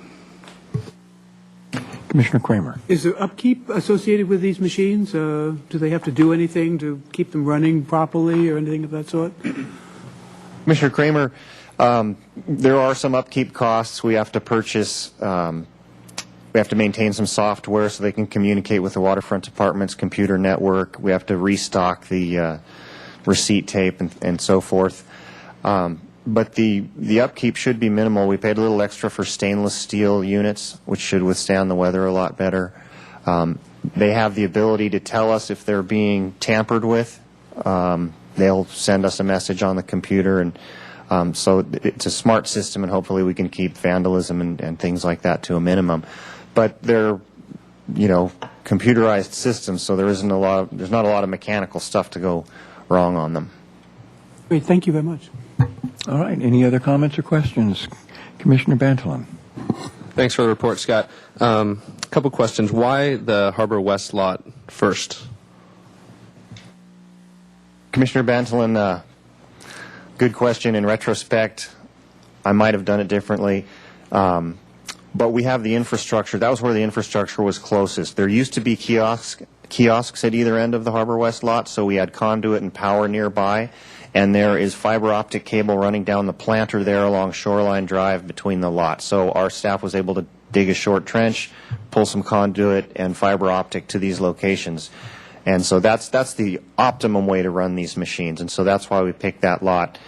D: Commissioner Kramer.
I: Is there upkeep associated with these machines? Do they have to do anything to keep them running properly or anything of that sort?
F: Commissioner Kramer, there are some upkeep costs. We have to purchase, we have to maintain some software so they can communicate with the Waterfront Department's computer network. We have to restock the receipt tape and so forth. But the upkeep should be minimal. We paid a little extra for stainless steel units, which should withstand the weather a lot better. They have the ability to tell us if they're being tampered with. They'll send us a message on the computer, and so it's a smart system, and hopefully we can keep vandalism and things like that to a minimum. But they're, computerized systems, so there's not a lot of mechanical stuff to go wrong on them.
I: Great, thank you very much.
D: All right. Any other comments or questions? Commissioner Bantalan.
J: Thanks for the report, Scott. A couple questions. Why the Harbor West lot first?
F: Commissioner Bantalan, good question. In retrospect, I might have done it differently. But we have the infrastructure. That was where the infrastructure was closest. There used to be kiosks at either end of the Harbor West lot, so we had conduit and power nearby. And there is fiber optic cable running down the planter there along Shoreline Drive between the lots. So our staff was able to dig a short trench, pull some conduit and fiber optic to these locations. And so that's the optimum way to run these machines. And so that's why we picked that lot.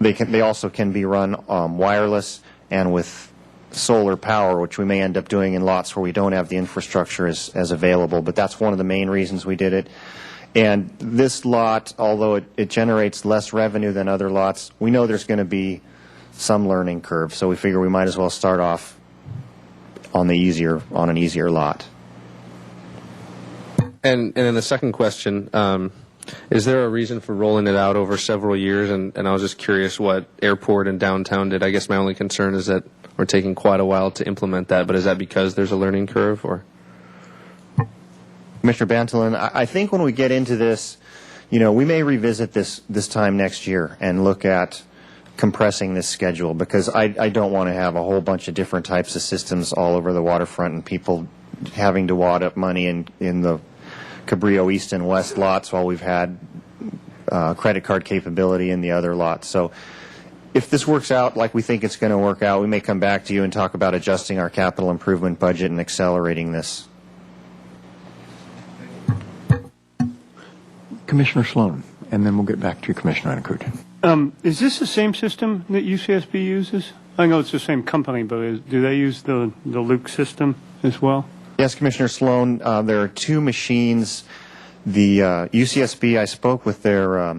F: They also can be run wireless and with solar power, which we may end up doing in lots where we don't have the infrastructure as available. But that's one of the main reasons we did it. And this lot, although it generates less revenue than other lots, we know there's going to be some learning curve. So we figure we might as well start off on an easier lot.
J: And then the second question, is there a reason for rolling it out over several years? And I was just curious what airport and downtown did. I guess my only concern is that we're taking quite a while to implement that, but is that because there's a learning curve, or?
F: Commissioner Bantolin, I think when we get into this, we may revisit this time next year and look at compressing this schedule, because I don't want to have a whole bunch of different types of systems all over the waterfront and people having to wad up money in the Cabrillo East and West lots while we've had credit card capability in the other lots. So if this works out like we think it's going to work out, we may come back to you and talk about adjusting our capital improvement budget and accelerating this.
D: Commissioner Sloan, and then we'll get back to you, Commissioner Anakutin.
C: Is this the same system that UCSB uses? I know it's the same company, but do they use the Luke system as well?
F: Yes, Commissioner Sloan, there are two machines. The UCSB, I spoke with their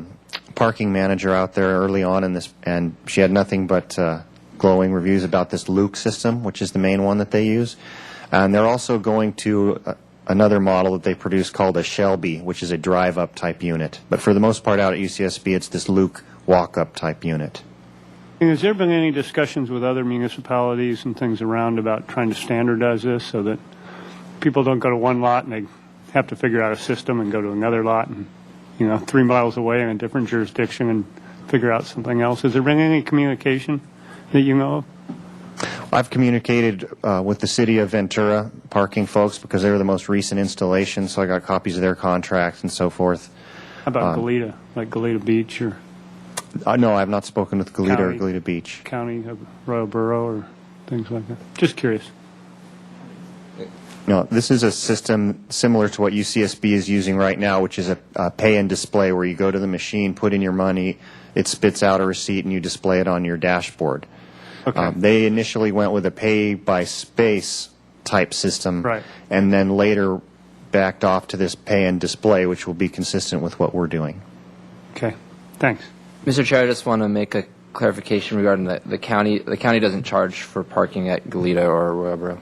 F: parking manager out there early on in this, and she had nothing but glowing reviews about this Luke system, which is the main one that they use. And they're also going to another model that they produce called a Shelby, which is a drive-up type unit. But for the most part out at UCSB, it's this Luke walk-up type unit.
C: And has there been any discussions with other municipalities and things around about trying to standardize this so that people don't go to one lot and they have to figure out a system and go to another lot and, 3 miles away in a different jurisdiction and figure out something else? Has there been any communication that you know of?
F: I've communicated with the City of Ventura parking folks because they were the most recent installation, so I got copies of their contracts and so forth.
C: How about Goleta, like Goleta Beach or
F: no, I have not spoken with Goleta or
C: County.
F: Goleta Beach.
C: County of Royal Borough or things like that? Just curious.
F: No, this is a system similar to what UCSB is using right now, which is a pay and display, where you go to the machine, put in your money, it spits out a receipt, and you display it on your dashboard.
C: Okay.
F: They initially went with a pay-by-space type system,
C: Right.
F: and then later backed off to this pay and display, which will be consistent with what we're doing.
C: Okay. Thanks.
K: Mr. Chair, I just want to make a clarification regarding the county. The county doesn't charge for parking at Goleta or Royal Borough.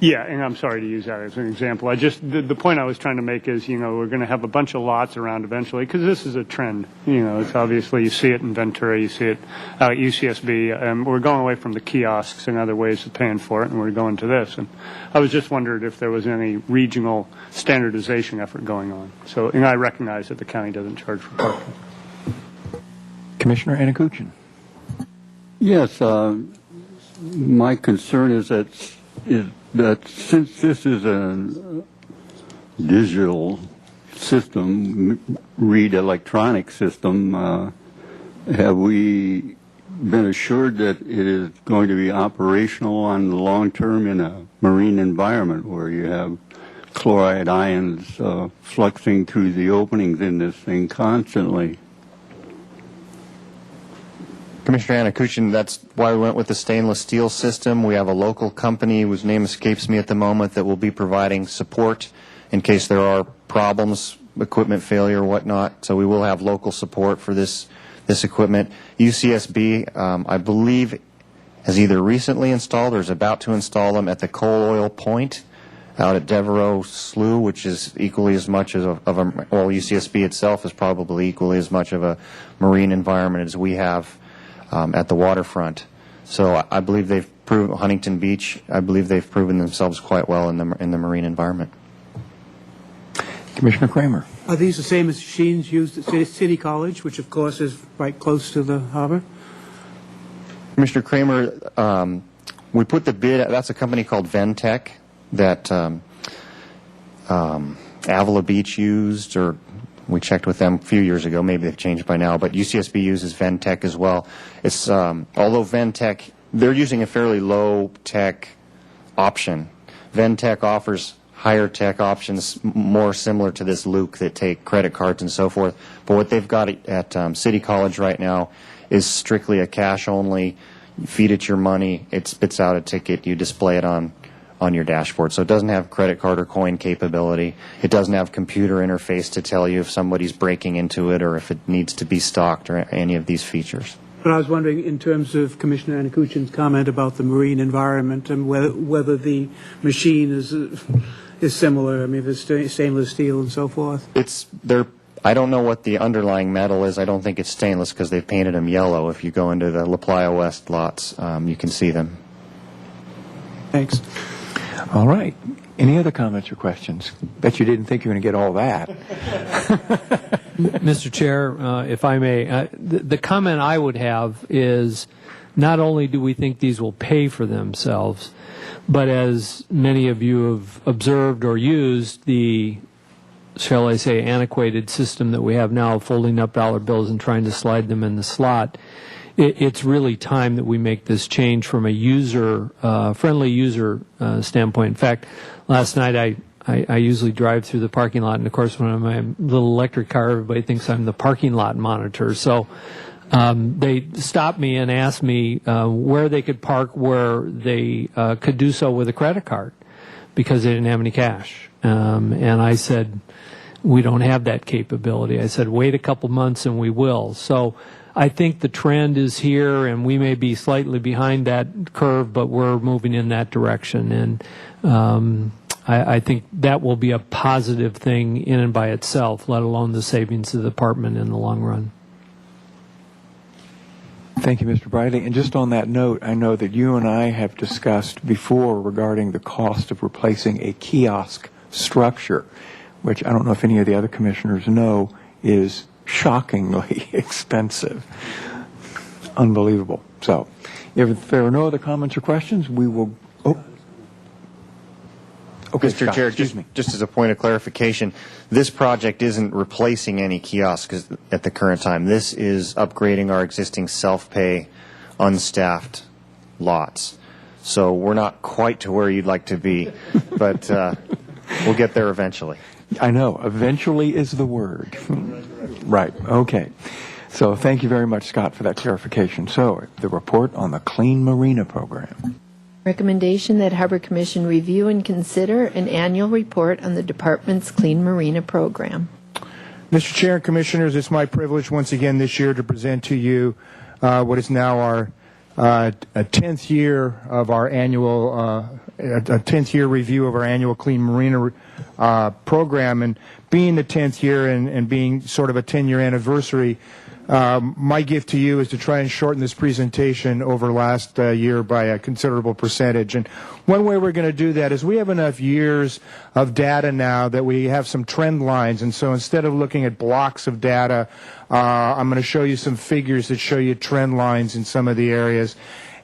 C: Yeah, and I'm sorry to use that as an example. The point I was trying to make is, we're going to have a bunch of lots around eventually, because this is a trend. It's obviously, you see it in Ventura, you see it at UCSB. We're going away from the kiosks and other ways of paying for it, and we're going to this. And I was just wondering if there was any regional standardization effort going on. So, and I recognize that the county doesn't charge for parking.
D: Commissioner Anakutin.
L: Yes, my concern is that since this is a digital system, read electronic system, have we been assured that it is going to be operational on the long term in a marine environment where you have chloride ions fluxing through the openings in this thing constantly?
F: Commissioner Anakutin, that's why we went with the stainless steel system. We have a local company whose name escapes me at the moment that will be providing support in case there are problems, equipment failure, whatnot. So we will have local support for this equipment. UCSB, I believe, has either recently installed or is about to install them at the coal oil point out at Devereaux Slough, which is equally as much as UCSB itself is probably equally as much of a marine environment as we have at the waterfront. So I believe they've proven Huntington Beach. I believe they've proven themselves quite well in the marine environment.
D: Commissioner Kramer.
I: Are these the same machines used at City College, which of course is right close to the harbor?
F: Commissioner Kramer, we put the bid. That's a company called Ventec that Avila Beach used, or we checked with them a few years ago. Maybe they've changed by now, but UCSB uses Ventec as well. It's although Ventec, they're using a fairly low-tech option. Ventec offers higher-tech options more similar to this Luke that take credit cards and so forth. But what they've got at City College right now is strictly a cash-only. you feed it your money, it spits out a ticket, you display it on your dashboard. So it doesn't have credit card or coin capability. It doesn't have computer interface to tell you if somebody's breaking into it or if it needs to be stocked or any of these features.
I: But I was wondering, in terms of Commissioner Anakuchin's comment about the marine environment and whether the machine is similar. I mean, if it's stainless steel and so forth.
F: I don't know what the underlying metal is. I don't think it's stainless because they've painted them yellow. If you go into the La Playa West lots, you can see them.
I: Thanks.
D: All right. Any other comments or questions? Bet you didn't think you were going to get all that.
E: Mr. Chair, if I may, the comment I would have is not only do we think these will pay for themselves, but as many of you have observed or used, the, shall I say, antiquated system that we have now of folding up dollar bills and trying to slide them in the slot, it's really time that we make this change from a friendly user standpoint. In fact, last night I usually drive through the parking lot, and of course when I'm in my little electric car, everybody thinks I'm the parking lot monitor. So they stopped me and asked me where they could park where they could do so with a credit card because they didn't have any cash. And I said, we don't have that capability. I said, wait a couple months and we will. So I think the trend is here, and we may be slightly behind that curve, but we're moving in that direction. And I think that will be a positive thing in and by itself, let alone the savings to the department in the long run.
D: Thank you, Mr. Briley. And just on that note, I know that you and I have discussed before regarding the cost of replacing a kiosk structure, which I don't know if any of the other commissioners know is shockingly expensive. Unbelievable. So, if there are no other comments or questions, we will... Oh. Okay,
F: Mr.
D: Scott,
F: Chair,
D: excuse me.
F: just as a point of clarification, this project isn't replacing any kiosks at the current time. This is upgrading our existing self-pay, unstaffed lots. So we're not quite to where you'd like to be, but we'll get there eventually.
D: I know. Eventually is the word. Right. Okay. So thank you very much, Scott, for that clarification. So the report on the Clean Marina Program.
A: Recommendation that Harbor Commission review and consider an annual report on the department's Clean Marina Program.
H: Mr. Chair and Commissioners, it's my privilege once again this year to present to you what is now our 10th year of our annual, a 10th year review of our annual Clean Marina program. And being the 10th year and being sort of a 10-year anniversary, my gift to you is to try and shorten this presentation over last year by a considerable percentage. And one way we're going to do that is we have enough years of data now that we have some trend lines. And so instead of looking at blocks of data, I'm going to show you some figures that show you trend lines in some of the areas.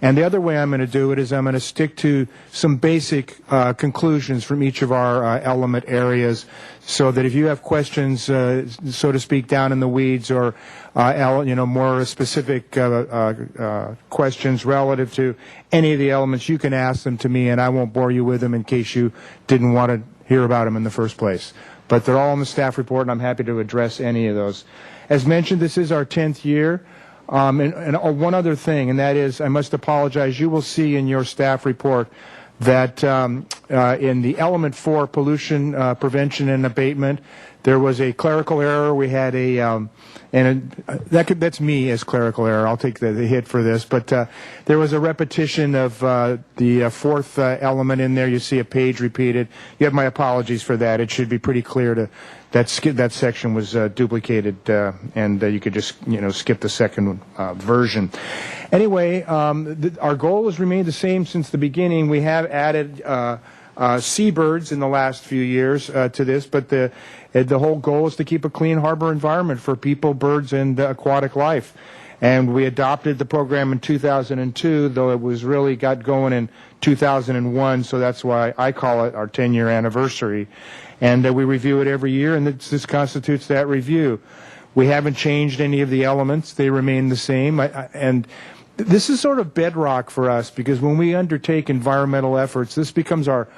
H: And the other way I'm going to do it is I'm going to stick to some basic conclusions from each of our element areas so that if you have questions, so to speak, down in the weeds or more specific questions relative to any of the elements, you can ask them to me and I won't bore you with them in case you didn't want to hear about them in the first place. But they're all in the staff report and I'm happy to address any of those. As mentioned, this is our 10th year. And one other thing, and that is I must apologize. You will see in your staff report that in the element 4, pollution prevention and abatement, there was a clerical error. We had that's me as clerical error. I'll take the hit for this. But there was a repetition of the fourth element in there. You see a page repeated. You have my apologies for that. It should be pretty clear to that section was duplicated, and you could just skip the second version. Anyway, our goal has remained the same since the beginning. We have added seabirds in the last few years to this, but the whole goal is to keep a clean harbor environment for people, birds, and aquatic life. And we adopted the program in 2002, though it was really got going in 2001, so that's why I call it our 10-year anniversary. And we review it every year, and this constitutes that review. We haven't changed any of the elements. They remain the same. And this is sort of bedrock for us, because when we undertake environmental efforts, this becomes our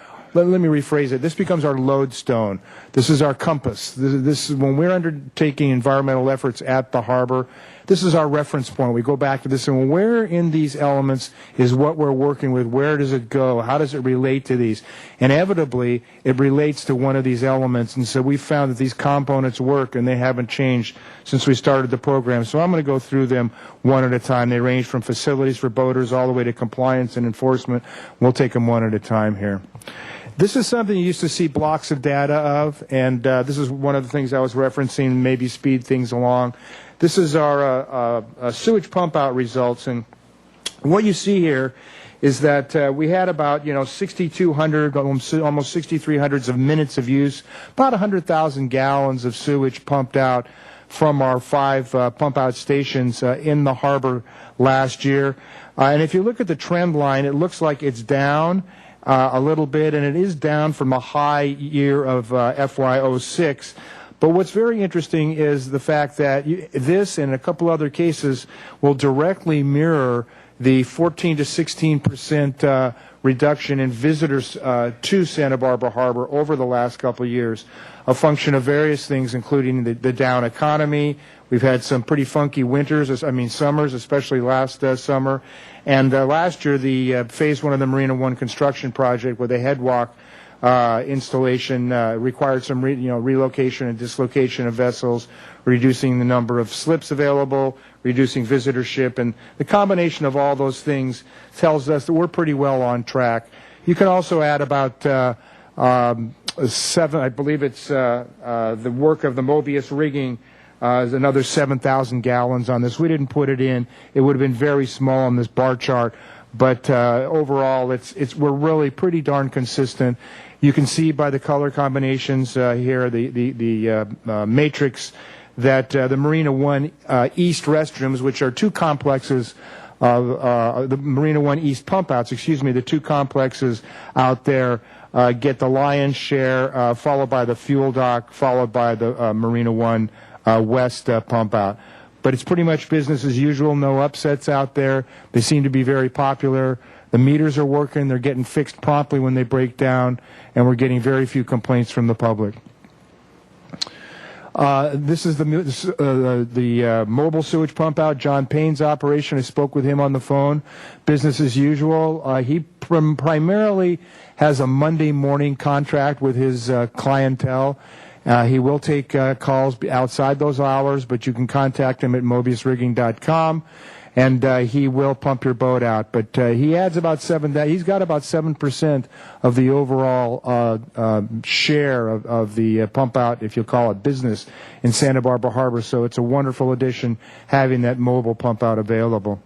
H: let me rephrase it. This becomes our lodestone. This is our compass. This is when we're undertaking environmental efforts at the harbor. This is our reference point. We go back to this and where in these elements is what we're working with? Where does it go? How does it relate to these? Inevitably, it relates to one of these elements. And so we found that these components work and they haven't changed since we started the program. So I'm going to go through them one at a time. They range from facilities for boaters all the way to compliance and enforcement. We'll take them one at a time here. This is something you used to see blocks of data of, and this is one of the things I was referencing, maybe speed things along. This is our sewage pump out results, and what you see here is that we had about 6,200, almost 6,300 of minutes of use, about 100,000 gallons of sewage pumped out from our 5 pump out stations in the harbor last year. And if you look at the trend line, it looks like it's down a little bit, and it is down from a high year of FY06. But what's very interesting is the fact that this and a couple other cases will directly mirror the 14 to 16% reduction in visitors to Santa Barbara Harbor over the last couple of years, a function of various things, including the down economy. We've had some pretty funky summers, especially last summer. And last year, the Phase 1 of the Marina One construction project with the headwalk installation required some relocation and dislocation of vessels, reducing the number of slips available, reducing visitorship, and the combination of all those things tells us that we're pretty well on track. You can also add about 7, I believe it's the work of the Mobius rigging is another 7,000 gallons on this. We didn't put it in. It would have been very small on this bar chart, but overall we're really pretty darn consistent. You can see by the color combinations here, the matrix, that the Marina One East restrooms, which are 2 complexes of the Marina One East pump outs, the 2 complexes out there get the lion's share, followed by the fuel dock, followed by the Marina One West pump out. But it's pretty much business as usual, no upsets out there. They seem to be very popular. The meters are working, they're getting fixed promptly when they break down, and we're getting very few complaints from the public. This is the mobile sewage pump out, John Payne's operation. I spoke with him on the phone. Business as usual. He primarily has a Monday morning contract with his clientele. He will take calls outside those hours, but you can contact him at mobiusrigging.com, and he will pump your boat out. But he adds about he's got about 7% of the overall share of the pump out, if you call it business, in Santa Barbara Harbor. So it's a wonderful addition having that mobile pump out available.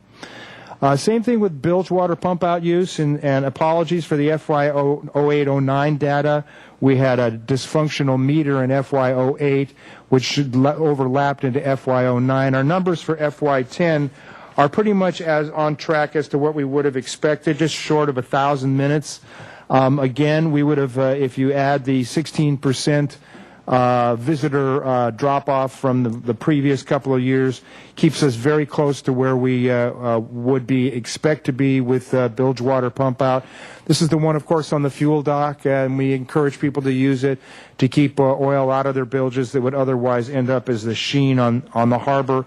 H: Same thing with bilge water pump out use, and apologies for the FY08-09 data. We had a dysfunctional meter in FY08, which overlapped into FY09. Our numbers for FY10 are pretty much as on track as to what we would have expected, just short of 1,000 minutes. Again, we would have, if you add the 16% visitor drop-off from the previous couple of years, keeps us very close to where we would expect to be with bilge water pump out. This is the one, of course, on the fuel dock, and we encourage people to use it to keep oil out of their bilges that would otherwise end up as the sheen on the harbor.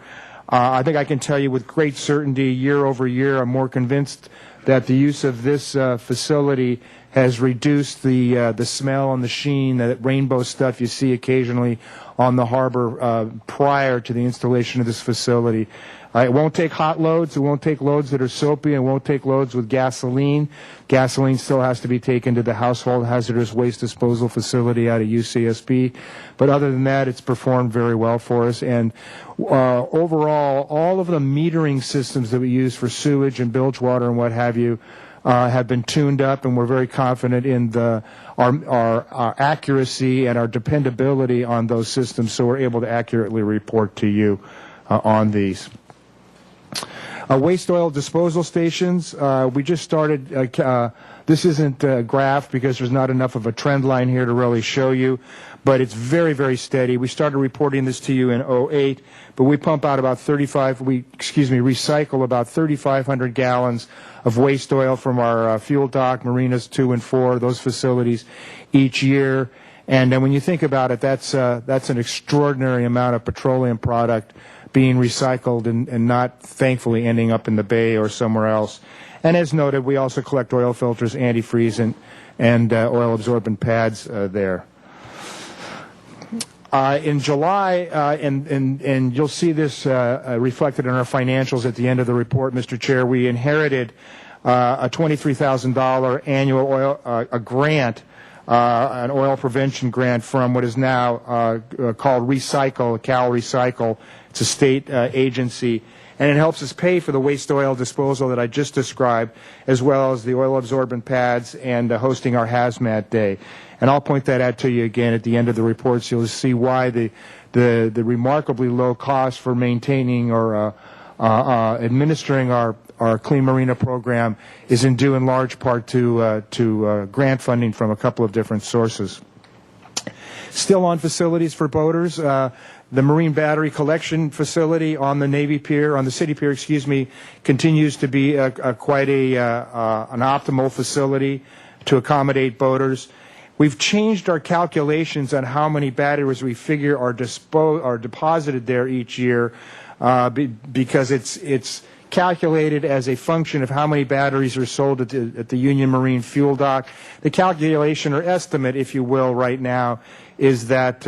H: I think I can tell you with great certainty, year over year, I'm more convinced that the use of this facility has reduced the smell and the sheen, that rainbow stuff you see occasionally on the harbor prior to the installation of this facility. It won't take hot loads. It won't take loads that are soapy. It won't take loads with gasoline. Gasoline still has to be taken to the Household Hazardous Waste Disposal Facility out of UCSB. But other than that, it's performed very well for us. And overall, all of the metering systems that we use for sewage and bilge water and what have you have been tuned up, and we're very confident in our accuracy and our dependability on those systems, so we're able to accurately report to you on these. Waste oil disposal stations. We just started This isn't a graph because there's not enough of a trend line here to really show you, but it's very, very steady. We started reporting this to you in 2008, but we pump out about recycle about 3,500 gallons of waste oil from our fuel dock, Marinas 2 and 4, those facilities each year. And then when you think about it, that's an extraordinary amount of petroleum product being recycled and not, thankfully, ending up in the bay or somewhere else. And as noted, we also collect oil filters, antifreeze, and oil-absorbent pads there. In July, and you'll see this reflected in our financials at the end of the report, Mr. Chair, we inherited a $23,000 annual oil a grant, an oil prevention grant from what is now called Recycle, Cal Recycle. It's a state agency, and it helps us pay for the waste oil disposal that I just described, as well as the oil-absorbent pads and hosting our hazmat day. And I'll point that out to you again at the end of the report, so you'll see why the remarkably low cost for maintaining or administering our Clean Marina program is due in large part to grant funding from a couple of different sources. Still on facilities for boaters, the Marine Battery Collection Facility on the Navy Pier, on the City Pier, continues to be quite an optimal facility to accommodate boaters. We've changed our calculations on how many batteries we figure are deposited there each year because it's calculated as a function of how many batteries are sold at the Union Marine Fuel Dock. The calculation or estimate, if you will, right now is that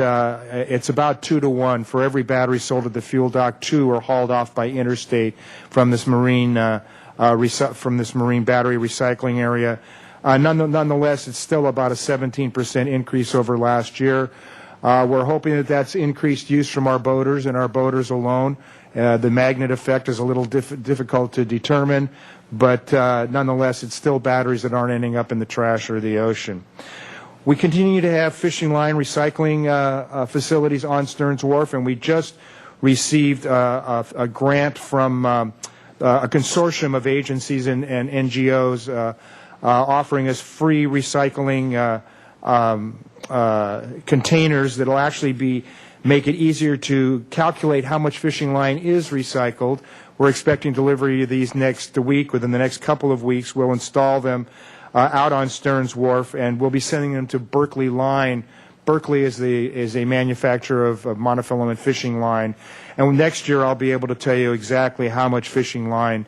H: it's about 2 to 1. For every battery sold at the fuel dock, 2 are hauled off by interstate from this marine battery recycling area. Nonetheless, it's still about a 17% increase over last year. We're hoping that that's increased use from our boaters and our boaters alone. The magnet effect is a little difficult to determine, but nonetheless, it's still batteries that aren't ending up in the trash or the ocean. We continue to have fishing line recycling facilities on Stearns Wharf, and we just received a grant from a consortium of agencies and NGOs offering us free recycling containers that will actually make it easier to calculate how much fishing line is recycled. We're expecting delivery of these next week. Within the next couple of weeks, we'll install them out on Stearns Wharf, and we'll be sending them to Berkeley Line. Berkeley is a manufacturer of monofilament fishing line, and next year I'll be able to tell you exactly how much fishing line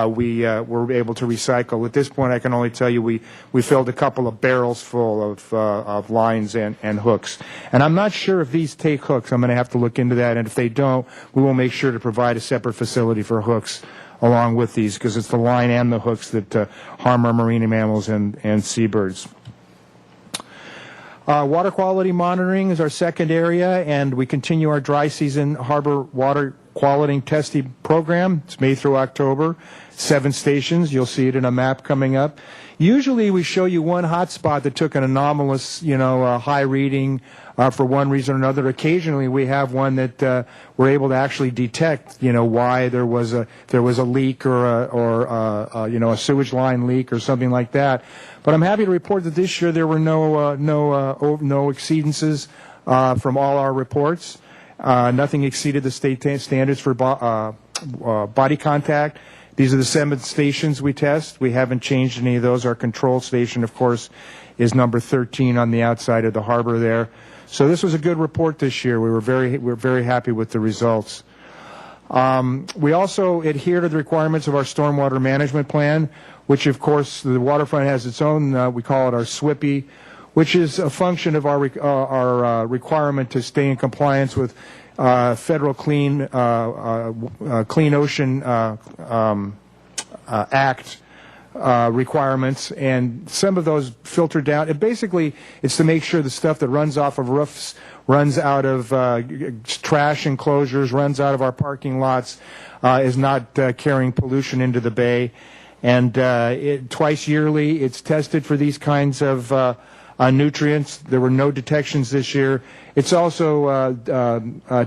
H: we were able to recycle. At this point, I can only tell you we filled a couple of barrels full of lines and hooks. And I'm not sure if these take hooks. I'm going to have to look into that, and if they don't, we will make sure to provide a separate facility for hooks along with these, because it's the line and the hooks that harm our marine mammals and seabirds. Water quality monitoring is our second area, and we continue our dry season harbor water quality testing program. It's May through October, 7 stations. You'll see it in a map coming up. Usually we show you one hot spot that took an anomalous, high reading for one reason or another. Occasionally we have one that we're able to actually detect, why there was a leak or a sewage line leak or something like that. But I'm happy to report that this year there were no exceedances from all our reports. Nothing exceeded the state standards for body contact. These are the 7 stations we test. We haven't changed any of those. Our control station, of course, is number 13 on the outside of the harbor there. So this was a good report this year. We're very happy with the results. We also adhere to the requirements of our stormwater management plan, which, of course, the waterfront has its own. We call it our SWIPI, which is a function of our requirement to stay in compliance with federal Clean Ocean Act requirements, and some of those filter down. Basically, it's to make sure the stuff that runs off of roofs, runs out of trash enclosures, runs out of our parking lots, is not carrying pollution into the bay. And twice yearly, it's tested for these kinds of nutrients. There were no detections this year. It's also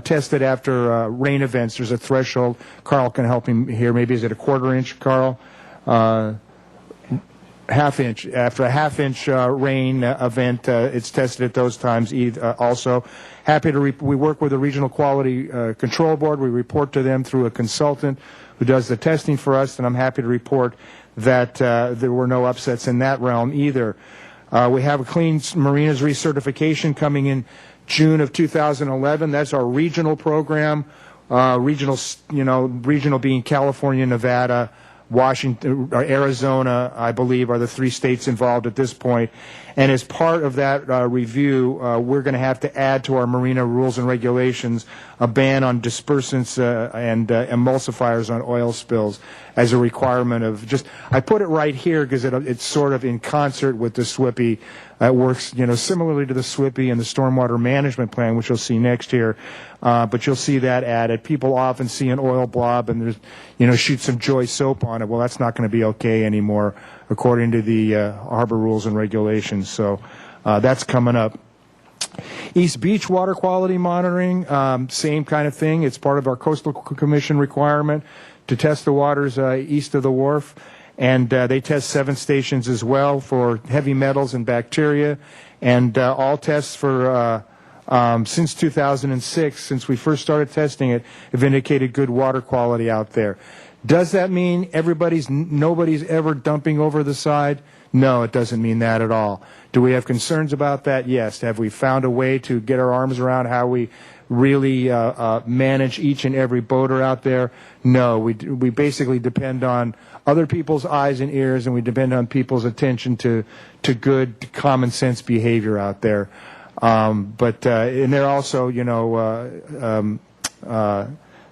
H: tested after rain events. There's a threshold. Carl can help him here. Maybe is it a 1/4 inch, Carl? half-inch. After a half-inch rain event, it's tested at those times also. Happy to we work with the Regional Quality Control Board. We report to them through a consultant who does the testing for us, and I'm happy to report that there were no upsets in that realm either. We have a Clean Marinas recertification coming in June of 2011. That's our regional program. Regional being California, Nevada, Washington, or Arizona, I believe, are the 3 states involved at this point. And as part of that review, we're going to have to add to our marina rules and regulations a ban on dispersants and emulsifiers on oil spills as a requirement of just, I put it right here because it's sort of in concert with the SWIPI. It works, similarly to the SWIPI and the Stormwater Management Plan, which you'll see next year. But you'll see that added. People often see an oil blob and there's, shoot some Joy soap on it. Well, that's not going to be okay anymore, according to the harbor rules and regulations. So that's coming up. East Beach water quality monitoring, same kind of thing. It's part of our Coastal Commission requirement to test the waters east of the wharf. And they test 7 stations as well for heavy metals and bacteria. And all tests for since 2006, since we first started testing it, have indicated good water quality out there. Does that mean nobody's ever dumping over the side? No, it doesn't mean that at all. Do we have concerns about that? Yes. Have we found a way to get our arms around how we really manage each and every boater out there? No. We basically depend on other people's eyes and ears, and we depend on people's attention to good common sense behavior out there. And they're also,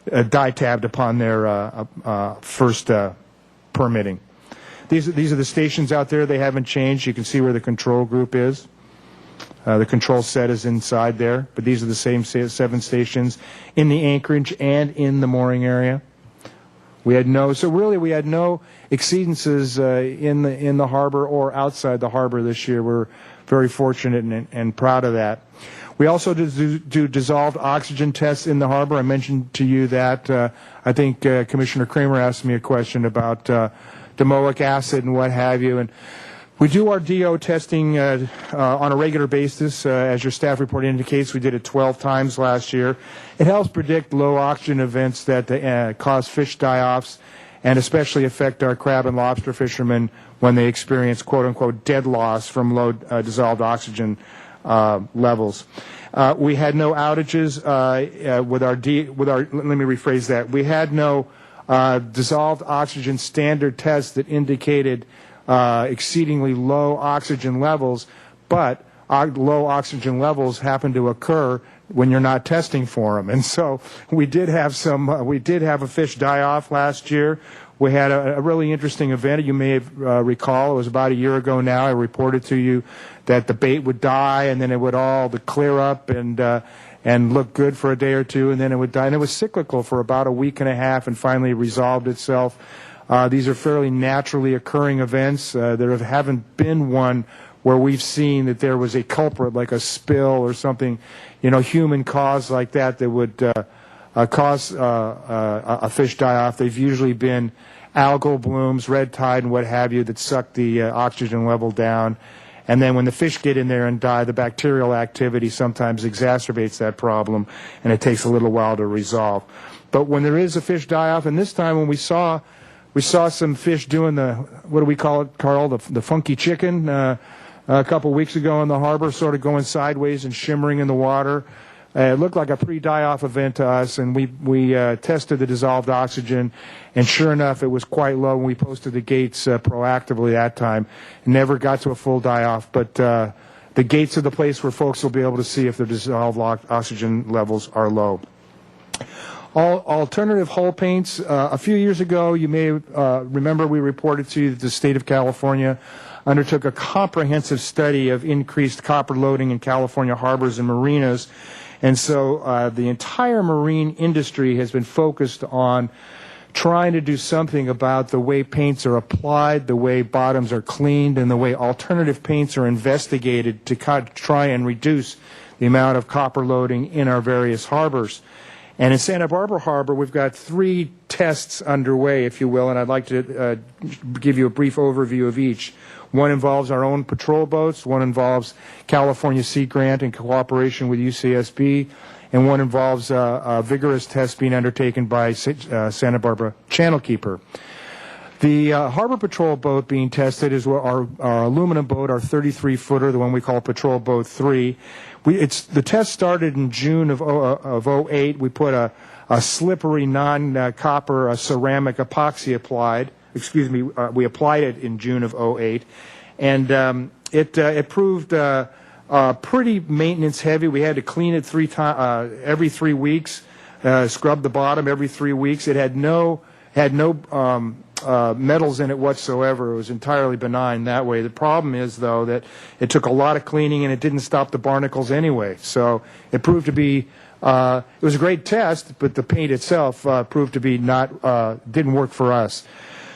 H: die-tabbed upon their first permitting. These are the stations out there. They haven't changed. You can see where the control group is. The control set is inside there, but these are the same 7 stations in the anchorage and in the mooring area. We had no exceedances in the harbor or outside the harbor this year. We're very fortunate and proud of that. We also do dissolved oxygen tests in the harbor. I mentioned to you that. I think Commissioner Kramer asked me a question about domoic acid and what have you. And we do our DO testing on a regular basis. As your staff report indicates, we did it 12 times last year. It helps predict low oxygen events that cause fish die-offs and especially affect our crab and lobster fishermen when they experience quote-unquote dead loss from low dissolved oxygen levels. We had no outages with our let me rephrase that. We had no dissolved oxygen standard tests that indicated exceedingly low oxygen levels, but low oxygen levels happen to occur when you're not testing for them. And so we did have a fish die off last year. We had a really interesting event. You may recall, it was about a year ago now. I reported to you that the bait would die and then it would all clear up and look good for a day or two, and then it would die. And it was cyclical for about a week and a half and finally resolved itself. These are fairly naturally occurring events. There haven't been one where we've seen that there was a culprit, like a spill or something, human cause like that would cause a fish die-off. They've usually been algal blooms, red tide, and what have you that suck the oxygen level down. And then when the fish get in there and die, the bacterial activity sometimes exacerbates that problem, and it takes a little while to resolve. But when there is a fish die-off, and this time when we saw some fish doing what do we call it, Carl, the funky chicken a couple weeks ago in the harbor, sort of going sideways and shimmering in the water. It looked like a pre-die-off event to us, and we tested the dissolved oxygen, and sure enough, it was quite low when we posted the gates proactively that time. It never got to a full die-off, but the gates are the place where folks will be able to see if their dissolved oxygen levels are low. Alternative hull paints. A few years ago, you may remember we reported to you that the state of California undertook a comprehensive study of increased copper loading in California harbors and marinas. And so the entire marine industry has been focused on trying to do something about the way paints are applied, the way bottoms are cleaned, and the way alternative paints are investigated to try and reduce the amount of copper loading in our various harbors. And in Santa Barbara Harbor, we've got 3 tests underway, if you will, and I'd like to give you a brief overview of each. One involves our own patrol boats, one involves California Sea Grant in cooperation with UCSB, and one involves a vigorous test being undertaken by Santa Barbara Channel Keeper. The Harbor Patrol boat being tested is our aluminum boat, our 33-footer, the one we call Patrol Boat 3. The test started in June of 08. We put a slippery non-copper ceramic epoxy applied. We applied it in June of 08. And it proved pretty maintenance heavy. We had to clean it every 3 weeks, scrub the bottom every 3 weeks. It had no metals in it whatsoever. It was entirely benign that way. The problem is, though, that it took a lot of cleaning and it didn't stop the barnacles anyway. So it proved to be, it was a great test, but the paint itself proved to be didn't work for us.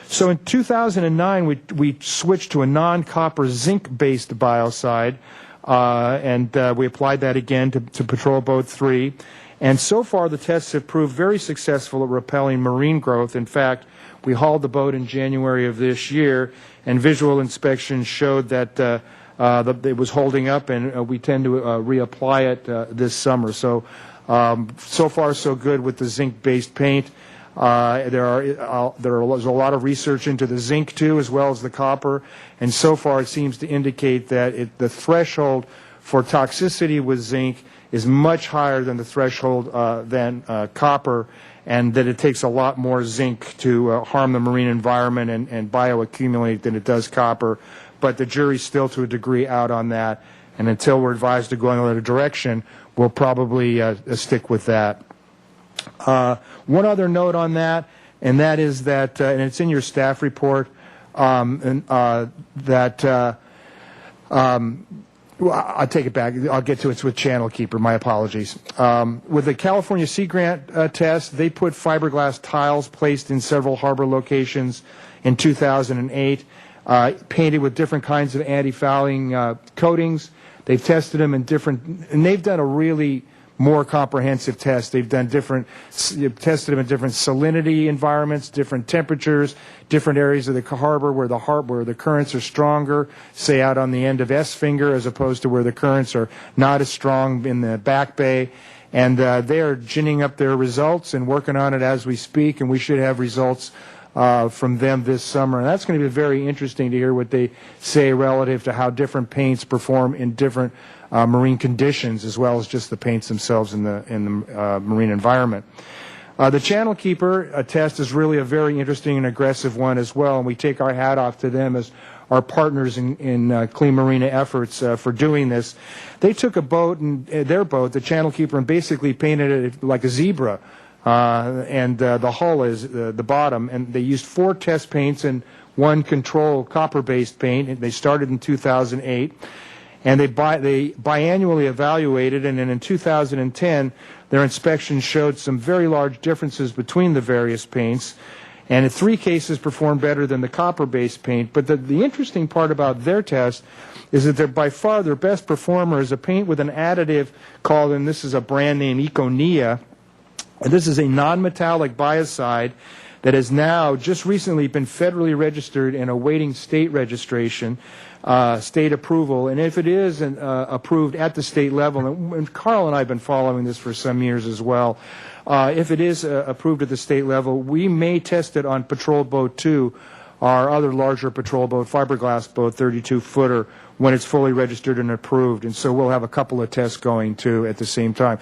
H: So in 2009, we switched to a non-copper zinc-based biocide, and we applied that again to Patrol Boat 3. And so far, the tests have proved very successful at repelling marine growth. In fact, we hauled the boat in January of this year, and visual inspection showed that it was holding up, and we tend to reapply it this summer. So, so far so good with the zinc-based paint. There's a lot of research into the zinc too, as well as the copper, and so far it seems to indicate that the threshold for toxicity with zinc is much higher than the threshold than copper, and that it takes a lot more zinc to harm the marine environment and bioaccumulate than it does copper. But the jury's still to a degree out on that, and until we're advised to go in another direction, we'll probably stick with that. One other note on that, and that is that, and it's in your staff report, well, I'll take it back. I'll get to it. It's with Channel Keeper. My apologies. With the California Sea Grant test, they put fiberglass tiles placed in several harbor locations in 2008, painted with different kinds of anti-fouling coatings. They've tested them in and they've done a really more comprehensive test. They've tested them in different salinity environments, different temperatures, different areas of the harbor where the currents are stronger, say out on the end of S Finger, as opposed to where the currents are not as strong in the Back Bay. And they are ginning up their results and working on it as we speak, and we should have results from them this summer. And that's going to be very interesting to hear what they say relative to how different paints perform in different marine conditions, as well as just the paints themselves in the marine environment. The Channel Keeper test is really a very interesting and aggressive one as well, and we take our hat off to them as our partners in Clean Marina efforts for doing this. They took a boat, their boat, the Channel Keeper, and basically painted it like a zebra, and the hull is the bottom, and they used 4 test paints and 1 control copper-based paint, and they started in 2008. And they biannually evaluated, and then in 2010, their inspection showed some very large differences between the various paints, and in 3 cases performed better than the copper-based paint. But the interesting part about their test is that they're by far their best performer is a paint with an additive called, and this is a brand name, Econia, and this is a non-metallic biocide that has now just recently been federally registered and awaiting state registration, state approval. And if it is approved at the state level, and Carl and I have been following this for some years as well, if it is approved at the state level, we may test it on Patrol Boat 2, our other larger patrol boat, fiberglass boat, 32-footer, when it's fully registered and approved. And so we'll have a couple of tests going, too, at the same time.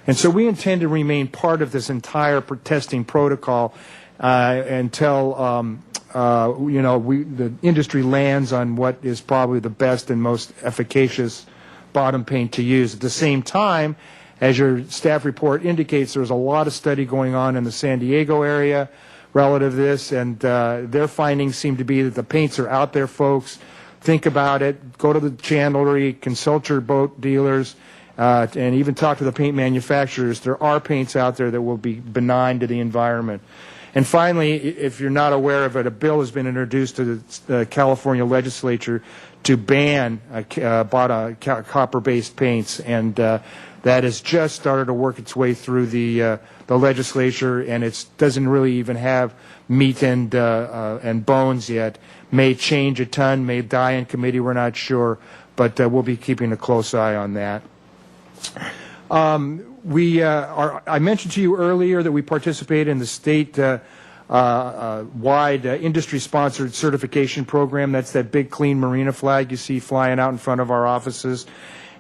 H: And so we intend to remain part of this entire testing protocol until the industry lands on what is probably the best and most efficacious bottom paint to use. At the same time, as your staff report indicates, there's a lot of study going on in the San Diego area relative to this, and their findings seem to be that the paints are out there, folks. Think about it. Go to the chandlery, consult your boat dealers, and even talk to the paint manufacturers. There are paints out there that will be benign to the environment. And finally, if you're not aware of it, a bill has been introduced to the California legislature to ban copper-based paints, and that has just started to work its way through the legislature, and it doesn't really even have meat and bones yet. May change a ton, may die in committee, we're not sure, but we'll be keeping a close eye on that. I mentioned to you earlier that we participate in the state wide industry-sponsored certification program. That's that big clean marina flag you see flying out in front of our offices.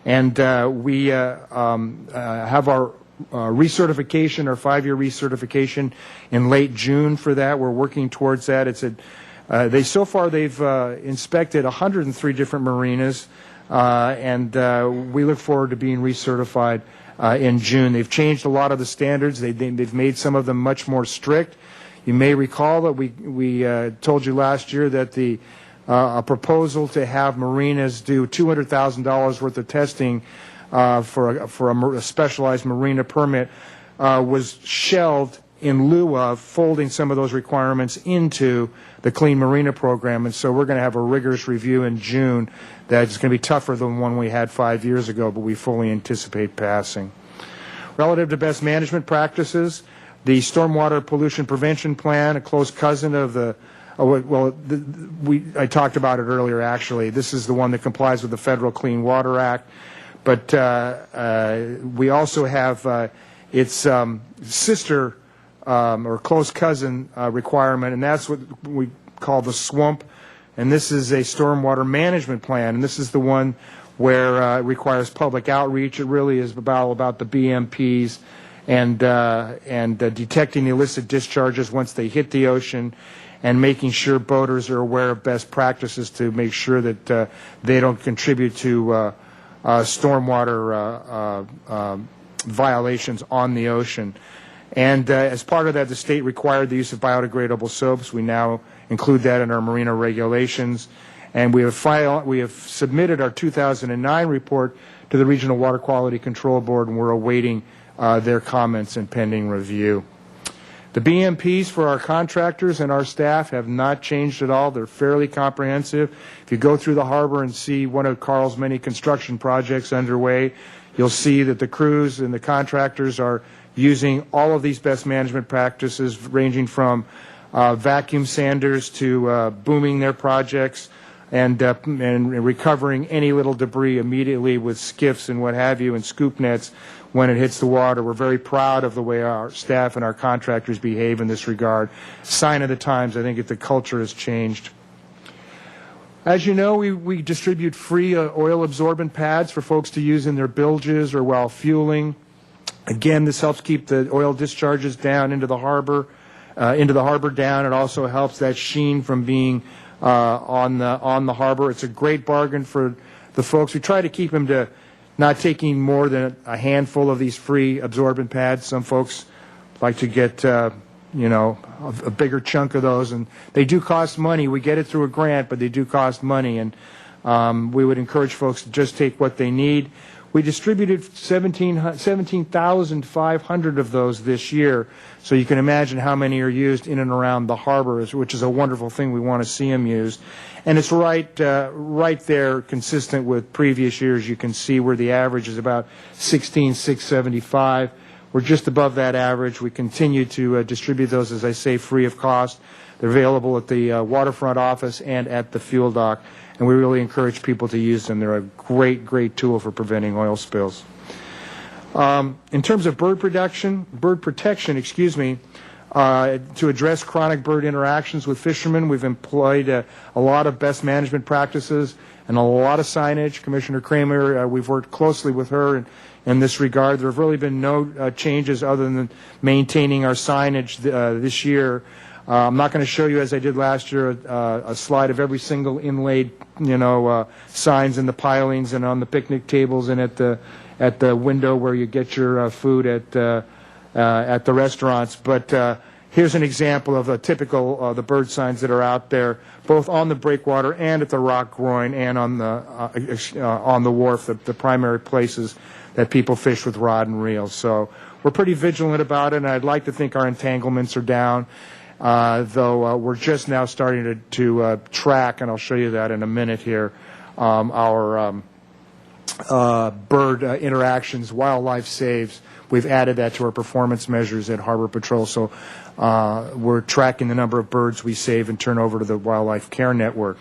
H: And we have our recertification, our 5-year recertification in late June for that. We're working towards that. So far they've inspected 103 different marinas, and we look forward to being recertified in June. They've changed a lot of the standards. They've made some of them much more strict. You may recall that we told you last year that a proposal to have marinas do $200,000 worth of testing for a specialized marina permit was shelved in lieu of folding some of those requirements into the Clean Marina program. And so we're going to have a rigorous review in June that's going to be tougher than one we had 5 years ago, but we fully anticipate passing. Relative to best management practices, the Stormwater Pollution Prevention Plan, a close cousin of I talked about it earlier, actually. This is the one that complies with the Federal Clean Water Act. But we also have its sister or close cousin requirement, and that's what we call the SWMP. And this is a stormwater management plan, and this is the one where it requires public outreach. It really is about the BMPs and detecting illicit discharges once they hit the ocean, and making sure boaters are aware of best practices to make sure that they don't contribute to stormwater violations on the ocean. And as part of that, the state required the use of biodegradable soaps. We now include that in our marina regulations. And we have submitted our 2009 report to the Regional Water Quality Control Board, and we're awaiting their comments and pending review. The BMPs for our contractors and our staff have not changed at all. They're fairly comprehensive. If you go through the harbor and see one of Carl's many construction projects underway, you'll see that the crews and the contractors are using all of these best management practices, ranging from vacuum sanders to booming their projects and recovering any little debris immediately with skiffs and what have you, and scoop nets when it hits the water. We're very proud of the way our staff and our contractors behave in this regard. Sign of the times. I think if the culture has changed. As you know, we distribute free oil absorbent pads for folks to use in their bilges or while fueling. Again, this helps keep the oil discharges down into the harbor down. It also helps that sheen from being on the harbor. It's a great bargain for the folks. We try to keep them to not taking more than a handful of these free absorbent pads. Some folks like to get a bigger chunk of those, and they do cost money. We get it through a grant, but they do cost money, and we would encourage folks to just take what they need. We distributed 17,500 of those this year, so you can imagine how many are used in and around the harbor, which is a wonderful thing. We want to see them used. And it's right there, consistent with previous years. You can see where the average is about 16,675. We're just above that average. We continue to distribute those, as I say, free of cost. They're available at the waterfront office and at the fuel dock, and we really encourage people to use them. They're a great, great tool for preventing oil spills. In terms of bird protection, to address chronic bird interactions with fishermen, we've employed a lot of best management practices and a lot of signage. Commissioner Kramer, we've worked closely with her in this regard. There have really been no changes other than maintaining our signage this year. I'm not going to show you, as I did last year, a slide of every single inlaid, signs in the pilings and on the picnic tables and at the window where you get your food at the restaurants. But here's an example of a typical the bird signs that are out there, both on the breakwater and at the rock groin and on the wharf, the primary places that people fish with rod and reel. So we're pretty vigilant about it, and I'd like to think our entanglements are down. Though we're just now starting to track, and I'll show you that in a minute here, our bird interactions, wildlife saves. We've added that to our performance measures at Harbor Patrol. So we're tracking the number of birds we save and turn over to the Wildlife Care Network.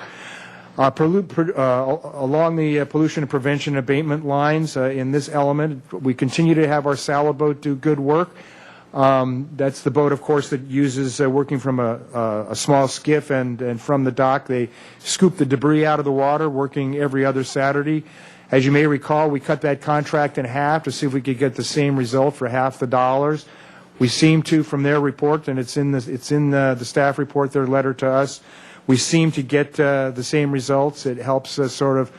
H: Along the pollution and prevention abatement lines in this element, we continue to have our salad boat do good work. That's the boat, of course, that uses working from a small skiff and from the dock. They scoop the debris out of the water, working every other Saturday. As you may recall, we cut that contract in half to see if we could get the same result for half the dollars. We seem to, from their report, and it's in the staff report, their letter to us. We seem to get the same results. It helps us sort of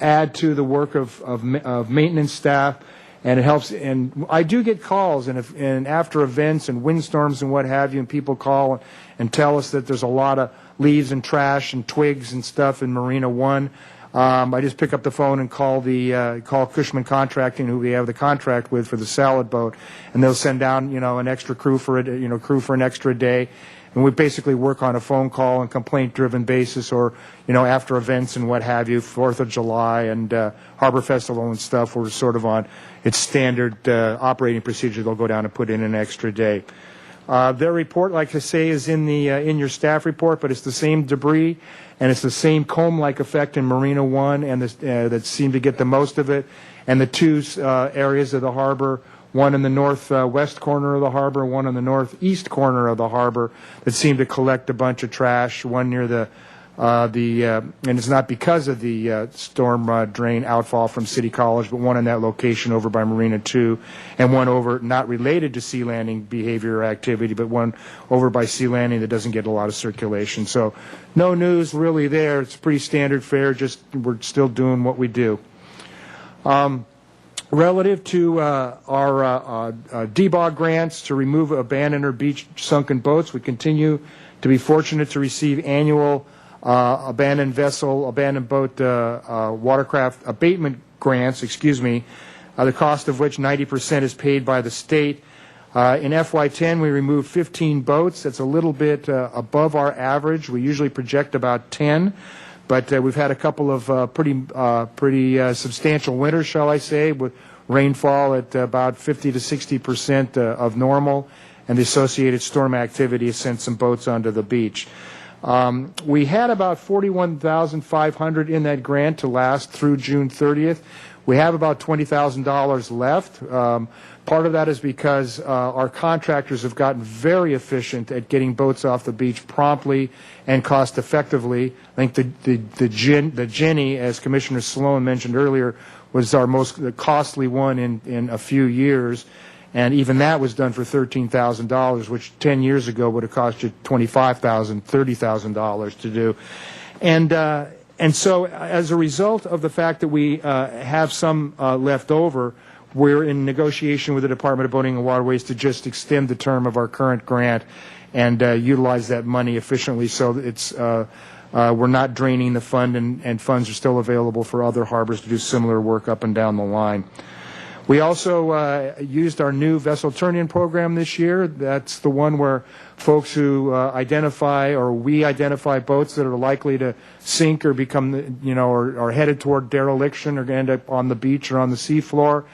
H: add to the work of maintenance staff, and it helps. And I do get calls, and after events and windstorms and what have you, and people call and tell us that there's a lot of leaves and trash and twigs and stuff in Marina One. I just pick up the phone and call Cushman Contracting, who we have the contract with for the salad boat, and they'll send down an extra crew for an extra day. And we basically work on a phone call and complaint-driven basis, or after events and what have you, 4th of July and Harbor Festival and stuff. We're sort of on its standard operating procedure. They'll go down and put in an extra day. Their report, like I say, is in your staff report, but it's the same debris and it's the same comb-like effect in Marina One, and that seem to get the most of it. And the two areas of the harbor, one in the northwest corner of the harbor, one in the northeast corner of the harbor, that seem to collect a bunch of trash. One near and it's not because of the storm drain outfall from City College, but one in that location over by Marina 2, and one over not related to sea landing behavior or activity, but one over by sea landing that doesn't get a lot of circulation. So no news really there. It's pretty standard fare, just we're still doing what we do. Relative to our DBOG grants to remove abandoned or beach sunken boats, we continue to be fortunate to receive annual abandoned boat watercraft abatement grants, the cost of which 90% is paid by the state. In FY10, we removed 15 boats. That's a little bit above our average. We usually project about 10, but we've had a couple of pretty substantial winters, shall I say, with rainfall at about 50 to 60% of normal, and the associated storm activity has sent some boats onto the beach. We had about $41,500 in that grant to last through June 30th. We have about $20,000 left. Part of that is because our contractors have gotten very efficient at getting boats off the beach promptly and cost effectively. I think the Jenny, as Commissioner Sloan mentioned earlier, was our most costly one in a few years. And even that was done for $13,000, which 10 years ago would have cost you $25,000, $30,000 to do. And so as a result of the fact that we have some left over, we're in negotiation with the Department of Boating and Waterways to just extend the term of our current grant and utilize that money efficiently, so it's we're not draining the fund, and funds are still available for other harbors to do similar work up and down the line. We also used our new vessel turn-in program this year. That's the one where folks who we identify boats that are likely to sink or become, or headed toward dereliction or going to end up on the beach or on the seafloor.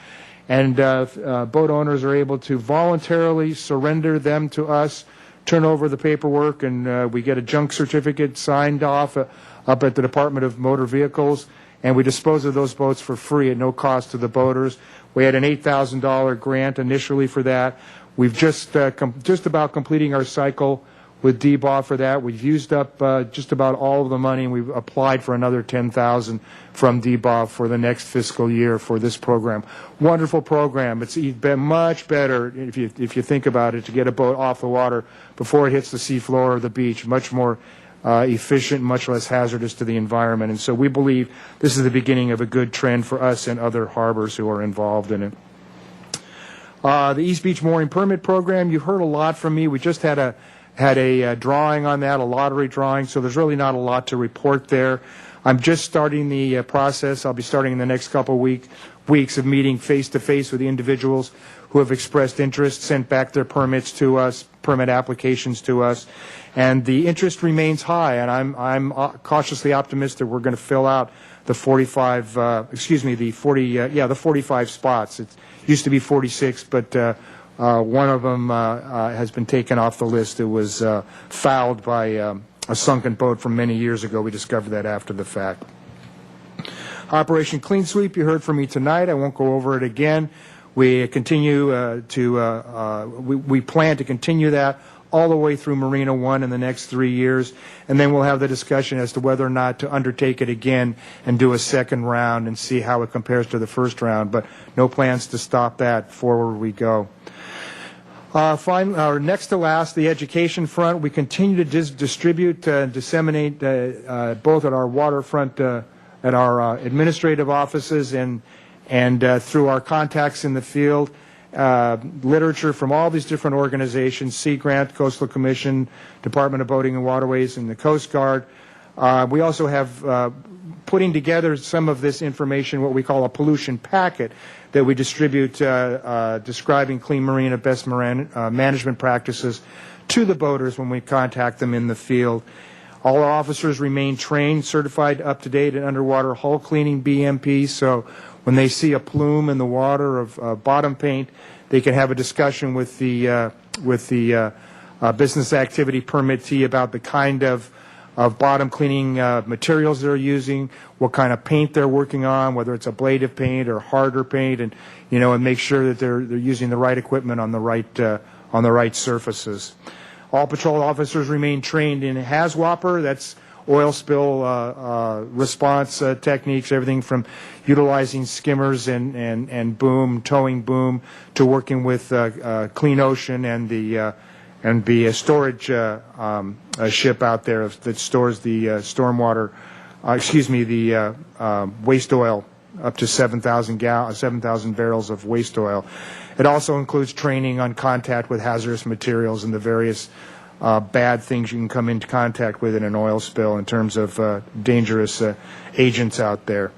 H: And boat owners are able to voluntarily surrender them to us, turn over the paperwork, and we get a junk certificate signed off up at the Department of Motor Vehicles, and we dispose of those boats for free at no cost to the boaters. We had an $8,000 grant initially for that. We've just about completing our cycle with DBOF for that. We've used up just about all of the money, and we've applied for another $10,000 from DBOF for the next fiscal year for this program. Wonderful program. It's been much better, if you think about it, to get a boat off the water before it hits the seafloor or the beach. Much more efficient, much less hazardous to the environment. And so we believe this is the beginning of a good trend for us and other harbors who are involved in it. The East Beach Mooring Permit Program, you've heard a lot from me. We just had a drawing on that, a lottery drawing, so there's really not a lot to report there. I'm just starting the process. I'll be starting in the next couple weeks of meeting face-to-face with the individuals who have expressed interest, sent back their permits to us, permit applications to us, and the interest remains high, and I'm cautiously optimistic we're going to fill out the 45 spots. It used to be 46, but one of them has been taken off the list. It was fouled by a sunken boat from many years ago. We discovered that after the fact. Operation Clean Sweep, you heard from me tonight. I won't go over it again. We continue we plan to continue that all the way through Marina One in the next 3 years, and then we'll have the discussion as to whether or not to undertake it again and do a second round and see how it compares to the first round, but no plans to stop that. Forward we go. Next to last, the education front. We continue to distribute and disseminate both at our waterfront, at our administrative offices and through our contacts in the field, literature from all these different organizations, Sea Grant, Coastal Commission, Department of Boating and Waterways, and the Coast Guard. We also have putting together some of this information, what we call a pollution packet, that we distribute describing clean marina best management practices to the boaters when we contact them in the field. All our officers remain trained, certified, up-to-date in underwater hull cleaning BMP, so when they see a plume in the water of bottom paint, they can have a discussion with the business activity permittee about the kind of bottom cleaning materials they're using, what kind of paint they're working on, whether it's ablative paint or harder paint, and make sure that they're using the right equipment on the right surfaces. All patrol officers remain trained in HAZWOPER. That's oil spill response techniques, everything from utilizing skimmers and boom, towing boom, to working with Clean Ocean and the storage ship out there that stores the waste oil, up to 7,000 barrels of waste oil. It also includes training on contact with hazardous materials and the various bad things you can come into contact with in an oil spill in terms of dangerous agents out there.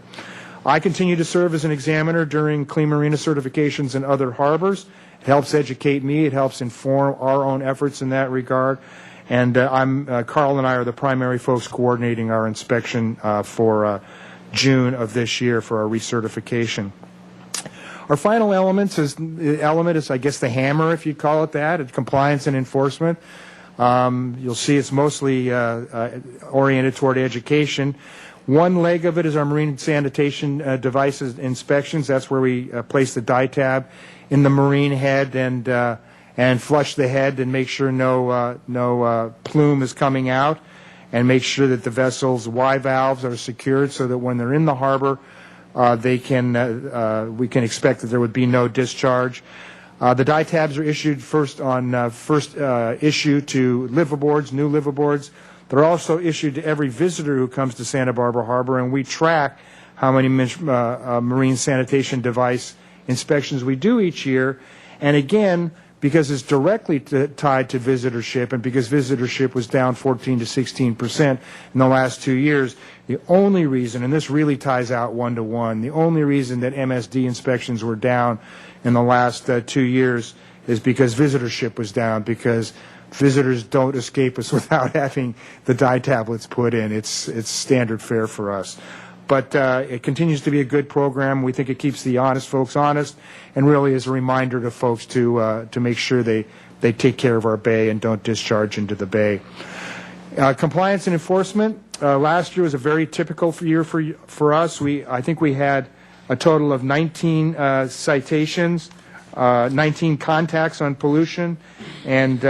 H: I continue to serve as an examiner during clean marina certifications in other harbors. It helps educate me. It helps inform our own efforts in that regard. And Carl and I are the primary folks coordinating our inspection for June of this year for our recertification. Our final element is, I guess, the hammer, if you'd call it that. It's compliance and enforcement. You'll see it's mostly oriented toward education. One leg of it is our marine sanitation devices inspections. That's where we place the dye tab in the marine head and flush the head and make sure no plume is coming out, and make sure that the vessel's Y valves are secured so that when they're in the harbor, we can expect that there would be no discharge. The dye tabs are issued first issue to liveaboards, new liveaboards. They're also issued to every visitor who comes to Santa Barbara Harbor, and we track how many marine sanitation device inspections we do each year. And again, because it's directly tied to visitorship, and because visitorship was down 14 to 16% in the last 2 years, the only reason, and this really ties out one-to-one, the only reason that MSD inspections were down in the last 2 years is because visitorship was down, because visitors don't escape us without having the dye tablets put in. It's standard fare for us. But it continues to be a good program. We think it keeps the honest folks honest, and really is a reminder to folks to make sure they take care of our bay and don't discharge into the bay. Compliance and enforcement. Last year was a very typical year for us. I think we had a total of 19 citations, 19 contacts on pollution, and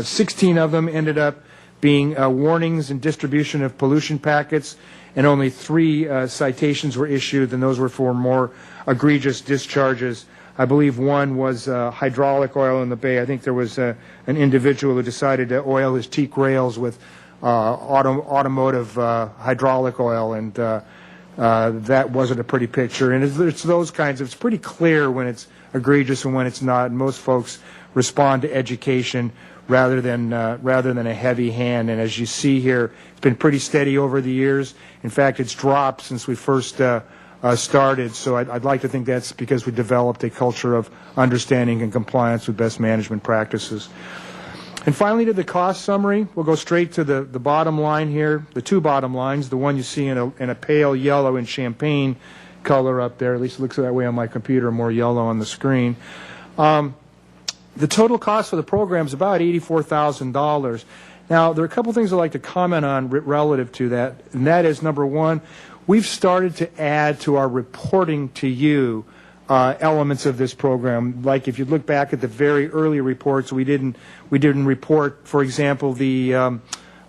H: 16 of them ended up being warnings and distribution of pollution packets, and only 3 citations were issued, and those were for more egregious discharges. I believe one was hydraulic oil in the bay. I think there was an individual who decided to oil his teak rails with automotive hydraulic oil, and that wasn't a pretty picture. And it's those kinds of, it's pretty clear when it's egregious and when it's not, and most folks respond to education rather than a heavy hand. And as you see here, it's been pretty steady over the years. In fact, it's dropped since we first started. So I'd like to think that's because we developed a culture of understanding and compliance with best management practices. And finally, to the cost summary, we'll go straight to the bottom line here, the two bottom lines, the one you see in a pale yellow and champagne color up there. At least it looks that way on my computer, more yellow on the screen. The total cost for the program is about $84,000. Now, there are a couple things I'd like to comment on relative to that, and that is, number one, we've started to add to our reporting to you elements of this program. Like if you look back at the very early reports, we didn't report, for example, the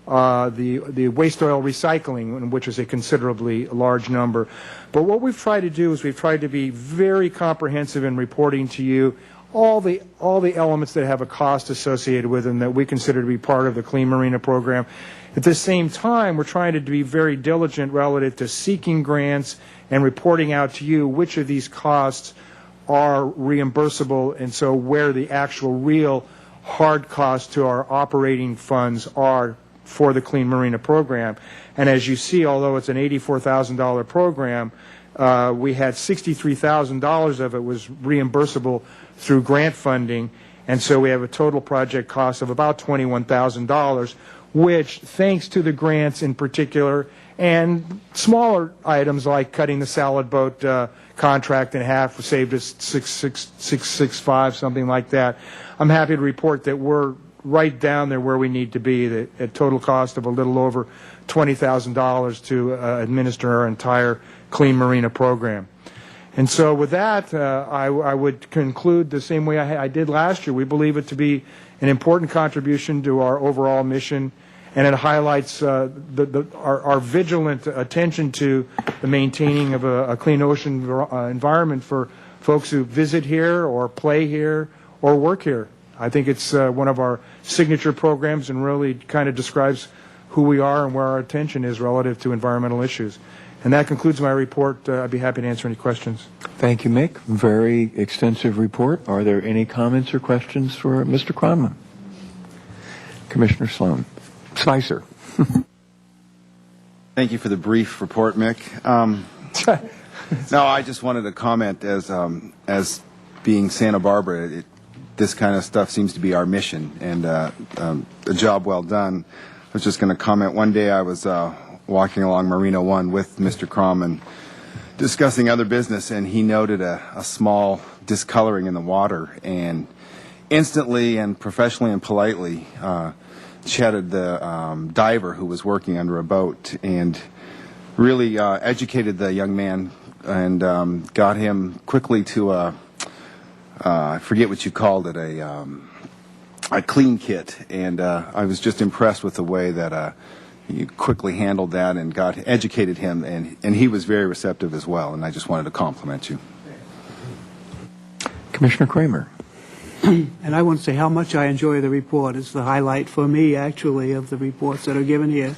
H: waste oil recycling, which is a considerably large number. But what we've tried to do is we've tried to be very comprehensive in reporting to you all the elements that have a cost associated with them that we consider to be part of the Clean Marina program. At the same time, we're trying to be very diligent relative to seeking grants and reporting out to you which of these costs are reimbursable, and so where the actual real hard costs to our operating funds are for the Clean Marina program. And as you see, although it's an $84,000 program, we had $63,000 of it was reimbursable through grant funding, and so we have a total project cost of about $21,000, which, thanks to the grants in particular, and smaller items like cutting the salad boat contract in half, saved us $665, something like that. I'm happy to report that we're right down there where we need to be, at total cost of a little over $20,000 to administer our entire Clean Marina program. And so with that, I would conclude the same way I did last year. We believe it to be an important contribution to our overall mission, and it highlights our vigilant attention to the maintaining of a clean ocean environment for folks who visit here or play here or work here. I think it's one of our signature programs and really kind of describes who we are and where our attention is relative to environmental issues. And that concludes my report. I'd be happy to answer any questions.
D: Thank you, Mick. Very extensive report. Are there any comments or questions for Mr. Kronman? Commissioner Spicer.
G: Thank you for the brief report, Mick. No, I just wanted to comment as being Santa Barbara, this kind of stuff seems to be our mission, and a job well done. I was just going to comment. One day I was walking along Marina One with Mr. Kronman discussing other business, and he noted a small discoloring in the water, and instantly and professionally and politely chatted the diver who was working under a boat and really educated the young man and got him quickly to I forget what you called it, a clean kit, and I was just impressed with the way that you quickly handled that and educated him, and he was very receptive as well, and I just wanted to compliment you.
D: Commissioner Kramer.
I: And I want to say how much I enjoy the report. It's the highlight for me, actually, of the reports that are given here.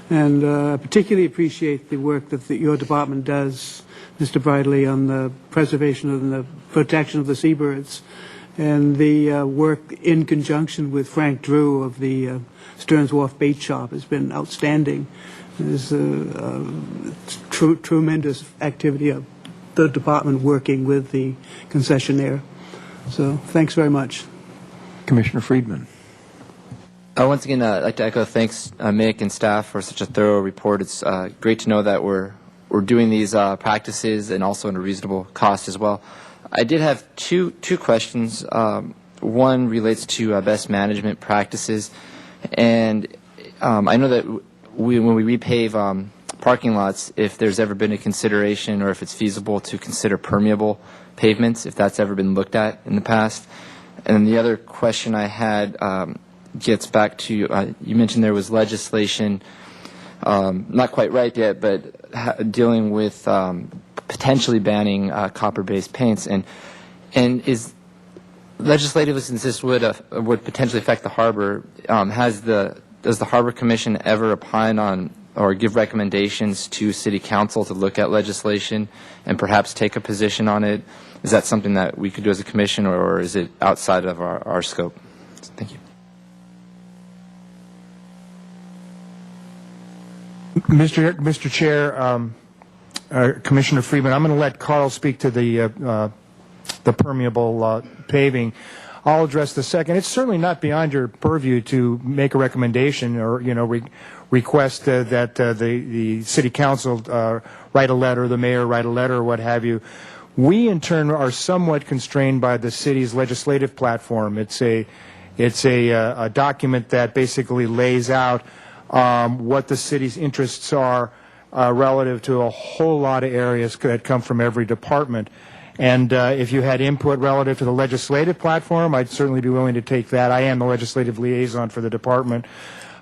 I: And I particularly appreciate the work that your department does, Mr. Bradley, on the preservation and the protection of the seabirds, and the work in conjunction with Frank Drew of the Stearns Wharf Bait Shop has been outstanding. There's tremendous activity of the department working with the concessionaire. So thanks very much.
D: Commissioner Friedman.
K: Once again, I'd like to echo thanks, Mick and staff, for such a thorough report. It's great to know that we're doing these practices and also in a reasonable cost as well. I did have two questions. One relates to best management practices, and I know that when we repave parking lots, if there's ever been a consideration or if it's feasible to consider permeable pavements, if that's ever been looked at in the past. And the other question I had gets back to, you mentioned there was legislation, not quite right yet, but dealing with potentially banning copper-based paints. And is legislatively, since this would potentially affect the harbor, does the Harbor Commission ever opine on or give recommendations to City Council to look at legislation and perhaps take a position on it? Is that something that we could do as a commission, or is it outside of our scope? Thank you.
H: Mr. Chair, Commissioner Friedman, I'm going to let Carl speak to the permeable paving. I'll address the second. It's certainly not beyond your purview to make a recommendation or, request that the City Council write a letter, the mayor write a letter, or what have you. We, in turn, are somewhat constrained by the city's legislative platform. It's a document that basically lays out what the city's interests are relative to a whole lot of areas that come from every department. And if you had input relative to the legislative platform, I'd certainly be willing to take that. I am the legislative liaison for the department.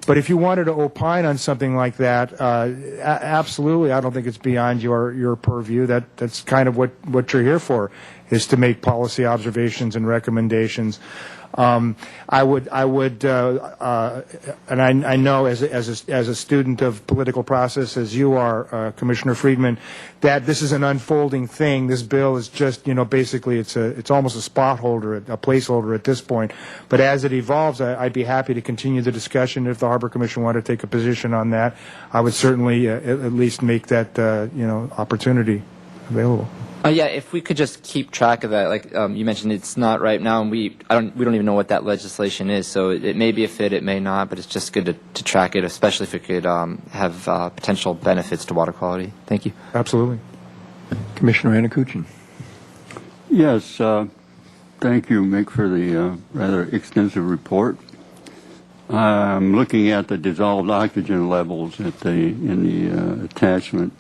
H: But if you wanted to opine on something like that, absolutely, I don't think it's beyond your purview. That's kind of what you're here for, is to make policy observations and recommendations. I would, and I know as a student of political process, as you are, Commissioner Friedman, that this is an unfolding thing. This bill is just, basically it's almost a spot holder, a placeholder at this point. But as it evolves, I'd be happy to continue the discussion. If the Harbor Commission wanted to take a position on that, I would certainly at least make that, opportunity available.
K: Yeah, if we could just keep track of that, like you mentioned, it's not right now, and we don't even know what that legislation is. So it may be a fit, it may not, but it's just good to track it, especially if it could have potential benefits to water quality. Thank you.
H: Absolutely.
D: Commissioner Anakuchin.
L: Yes, thank you, Mick, for the rather extensive report. I'm looking at the dissolved oxygen levels in the attachment,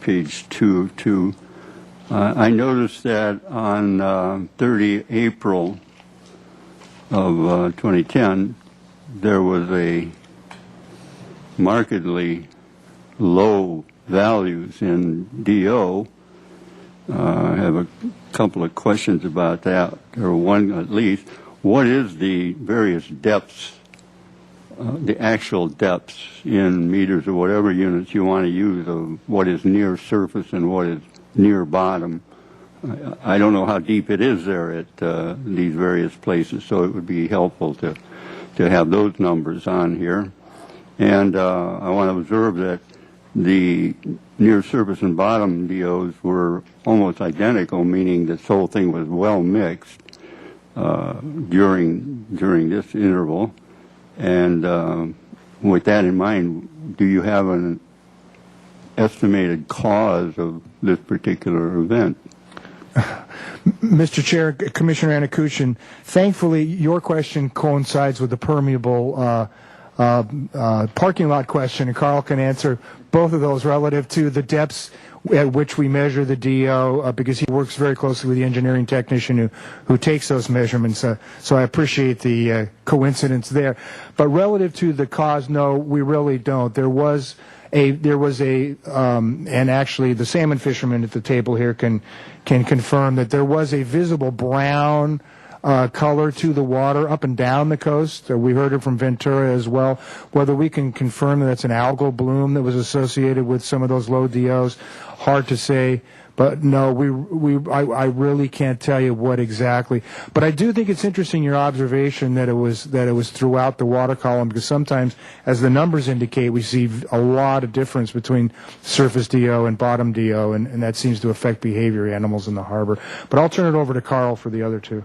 L: page 2 of 2. I noticed that on 30 April of 2010, there was a markedly low values in DO. I have a couple of questions about that, or one at least. What is the various depths, the actual depths in meters or whatever units you want to use of what is near surface and what is near bottom? I don't know how deep it is there at these various places, so it would be helpful to have those numbers on here. And I want to observe that the near surface and bottom DOs were almost identical, meaning this whole thing was well mixed during this interval. And with that in mind, do you have an estimated cause of this particular event?
H: Mr. Chair, Commissioner Anakuchin, thankfully your question coincides with the permeable parking lot question, and Carl can answer both of those relative to the depths at which we measure the DO, because he works very closely with the engineering technician who takes those measurements. So I appreciate the coincidence there. But relative to the cause, no, we really don't. There was a and actually the salmon fishermen at the table here can confirm that there was a visible brown color to the water up and down the coast. We heard it from Ventura as well. Whether we can confirm that it's an algal bloom that was associated with some of those low DOs, hard to say. But no, I really can't tell you what exactly. But I do think it's interesting your observation that it was throughout the water column, because sometimes, as the numbers indicate, we see a lot of difference between surface DO and bottom DO, and that seems to affect behavior of animals in the harbor. But I'll turn it over to Carl for the other two.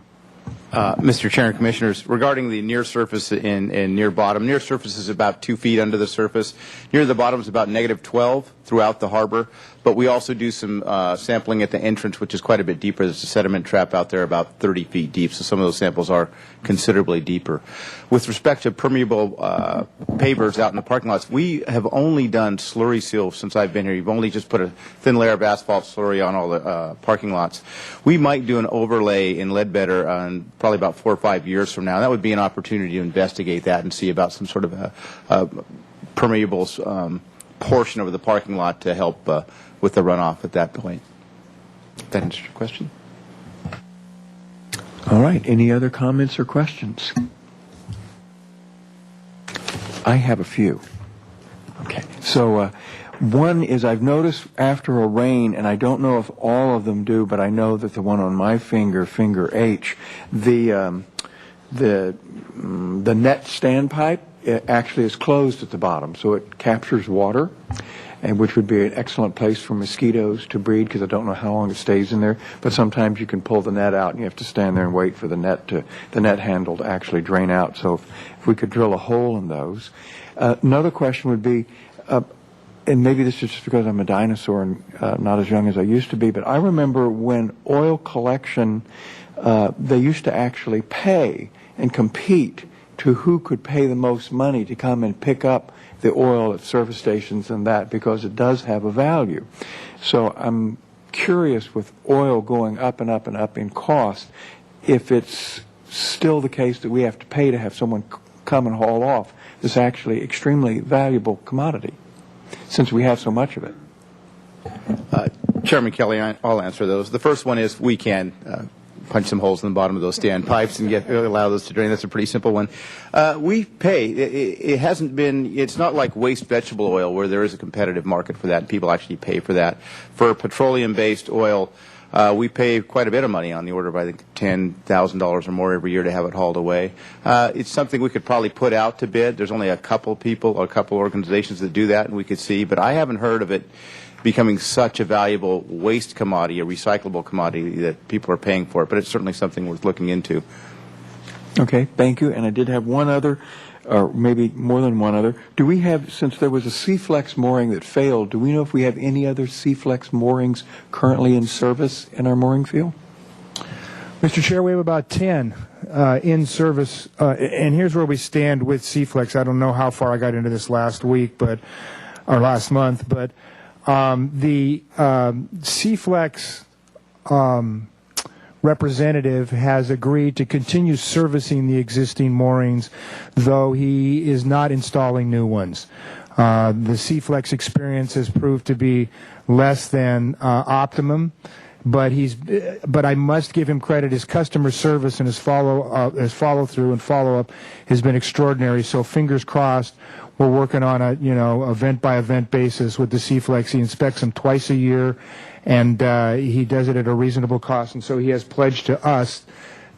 B: Mr. Chair and Commissioners, regarding the near surface and near bottom, near surface is about 2 feet under the surface. Near the bottom is about -12 throughout the harbor. But we also do some sampling at the entrance, which is quite a bit deeper. There's a sediment trap out there about 30 feet deep, so some of those samples are considerably deeper. With respect to permeable pavers out in the parking lots, we have only done slurry seal since I've been here. You've only just put a thin layer of asphalt slurry on all the parking lots. We might do an overlay in Ledbetter probably about 4 or 5 years from now. That would be an opportunity to investigate that and see about some sort of a permeables portion of the parking lot to help with the runoff at that point. That answers your question?
D: All right. Any other comments or questions? I have a few. Okay. So one is I've noticed after a rain, and I don't know if all of them do, but I know that the one on my finger, finger H, the net standpipe actually is closed at the bottom, so it captures water, and which would be an excellent place for mosquitoes to breed, because I don't know how long it stays in there. But sometimes you can pull the net out, and you have to stand there and wait for the net handle to actually drain out. So if we could drill a hole in those. Another question would be, and maybe this is just because I'm a dinosaur and not as young as I used to be, but I remember when oil collection, they used to actually pay and compete to who could pay the most money to come and pick up the oil at service stations and that, because it does have a value. So I'm curious, with oil going up and up and up in cost, if it's still the case that we have to pay to have someone come and haul off this actually extremely valuable commodity, since we have so much of it.
B: Chairman Kelly, I'll answer those. The first one is we can punch some holes in the bottom of those standpipes and allow those to drain. That's a pretty simple one. We pay. It hasn't been. It's not like waste vegetable oil where there is a competitive market for that and people actually pay for that. For petroleum-based oil, we pay quite a bit of money, on the order of, I think, $10,000 or more every year to have it hauled away. It's something we could probably put out to bid. There's only a couple people or a couple organizations that do that, and we could see. But I haven't heard of it becoming such a valuable waste commodity, a recyclable commodity, that people are paying for it. But it's certainly something worth looking into.
D: Okay, thank you. And I did have one other, or maybe more than one other. Do we have, since there was a C-Flex mooring that failed, do we know if we have any other C-Flex moorings currently in service in our mooring field?
H: Mr. Chair, we have about 10 in service, and here's where we stand with C-Flex. I don't know how far I got into this last week, or last month, but the C-Flex representative has agreed to continue servicing the existing moorings, though he is not installing new ones. The C-Flex experience has proved to be less than optimum, but I must give him credit. His customer service and his follow through and follow up has been extraordinary. So fingers crossed. We're working on a event by event basis with the C-Flex. He inspects them twice a year, and he does it at a reasonable cost. And so he has pledged to us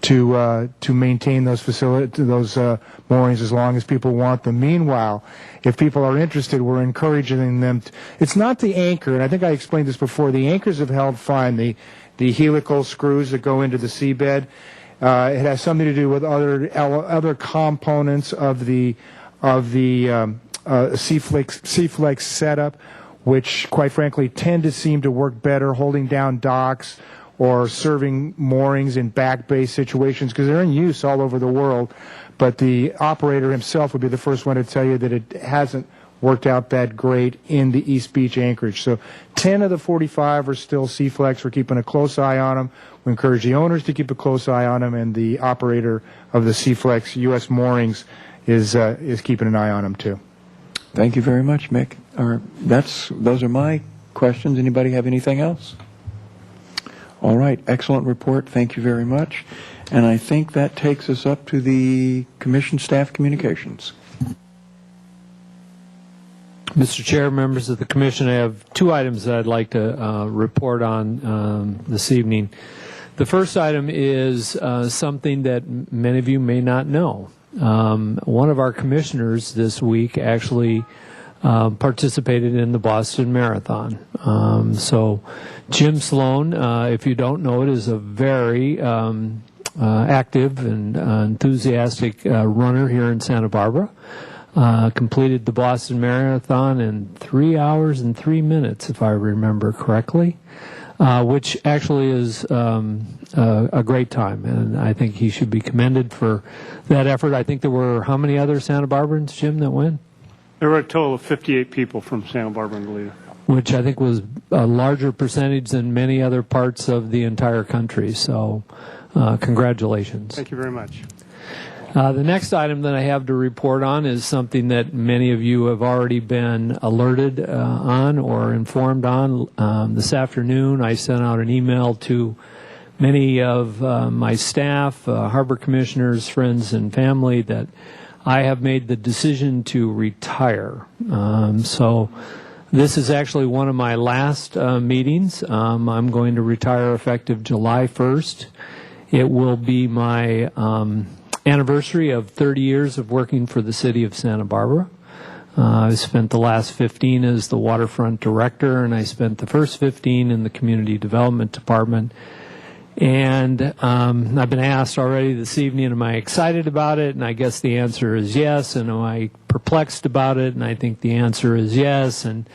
H: to maintain those moorings as long as people want them. Meanwhile, if people are interested, we're encouraging them. It's not the anchor, and I think I explained this before. The anchors have held fine. The helical screws that go into the seabed. It has something to do with other components of the C-Flex setup, which, quite frankly, tend to seem to work better holding down docks or serving moorings in back bay situations, because they're in use all over the world. But the operator himself would be the first one to tell you that it hasn't worked out that great in the East Beach anchorage. So 10 of the 45 are still C-Flex. We're keeping a close eye on them. We encourage the owners to keep a close eye on them, and the operator of the C-Flex U.S. moorings is keeping an eye on them too.
D: Thank you very much, Mick. Those are my questions. Anybody have anything else? All right, excellent report. Thank you very much. And I think that takes us up to the Commission staff communications.
E: Mr. Chair, members of the Commission, I have two items that I'd like to report on this evening. The first item is something that many of you may not know. One of our commissioners this week actually participated in the Boston Marathon. So Jim Sloan, if you don't know it, is a very active and enthusiastic runner here in Santa Barbara. Completed the Boston Marathon in 3 hours and 3 minutes, if I remember correctly, which actually is a great time, and I think he should be commended for that effort. I think there were how many other Santa Barbarans, Jim, that went?
C: There were a total of 58 people from Santa Barbara and Goleta,
E: which I think was a larger percentage than many other parts of the entire country. So congratulations.
C: Thank you very much.
E: The next item that I have to report on is something that many of you have already been alerted on or informed on. This afternoon I sent out an email to many of my staff, harbor commissioners, friends, and family that I have made the decision to retire. So this is actually one of my last meetings. I'm going to retire effective July 1st. It will be my anniversary of 30 years of working for the city of Santa Barbara. I spent the last 15 as the waterfront director, and I spent the first 15 in the community development department. And I've been asked already this evening, am I excited about it? And I guess the answer is yes. And am I perplexed about it? And I think the answer is yes. And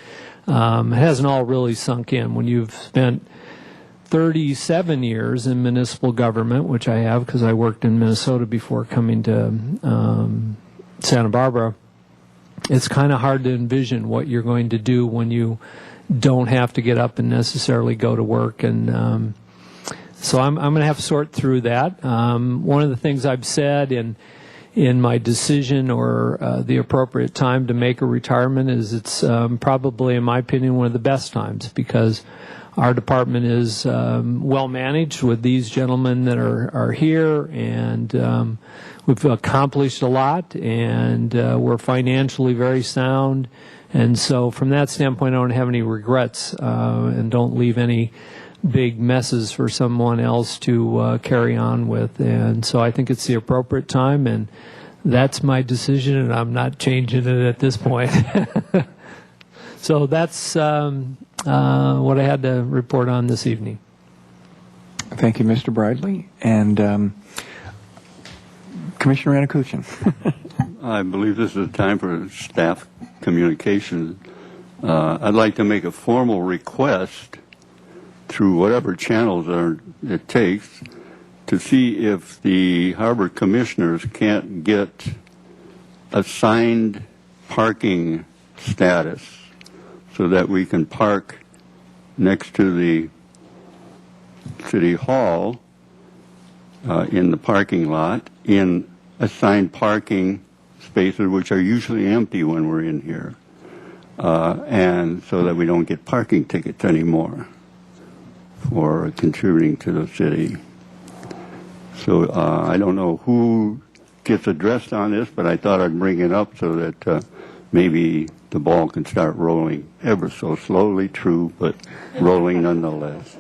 E: it hasn't all really sunk in. When you've spent 37 years in municipal government, which I have because I worked in Minnesota before coming to Santa Barbara, it's kind of hard to envision what you're going to do when you don't have to get up and necessarily go to work. And so I'm going to have to sort through that. One of the things I've said in my decision or the appropriate time to make a retirement is it's probably, in my opinion, one of the best times because our department is well managed with these gentlemen that are here, and we've accomplished a lot, and we're financially very sound. And so from that standpoint, I don't have any regrets and don't leave any big messes for someone else to carry on with. And so I think it's the appropriate time, and that's my decision, and I'm not changing it at this point. So that's what I had to report on this evening.
D: Thank you, Mr. Bradley. And Commissioner Anakuchin.
L: I believe this is a time for staff communication. I'd like to make a formal request through whatever channels it takes to see if the harbor commissioners can't get assigned parking status so that we can park next to the city hall in the parking lot in assigned parking spaces, which are usually empty when we're in here, and so that we don't get parking tickets anymore for contributing to the city. So I don't know who gets addressed on this, but I thought I'd bring it up so that maybe the ball can start rolling ever so slowly, true, but rolling nonetheless.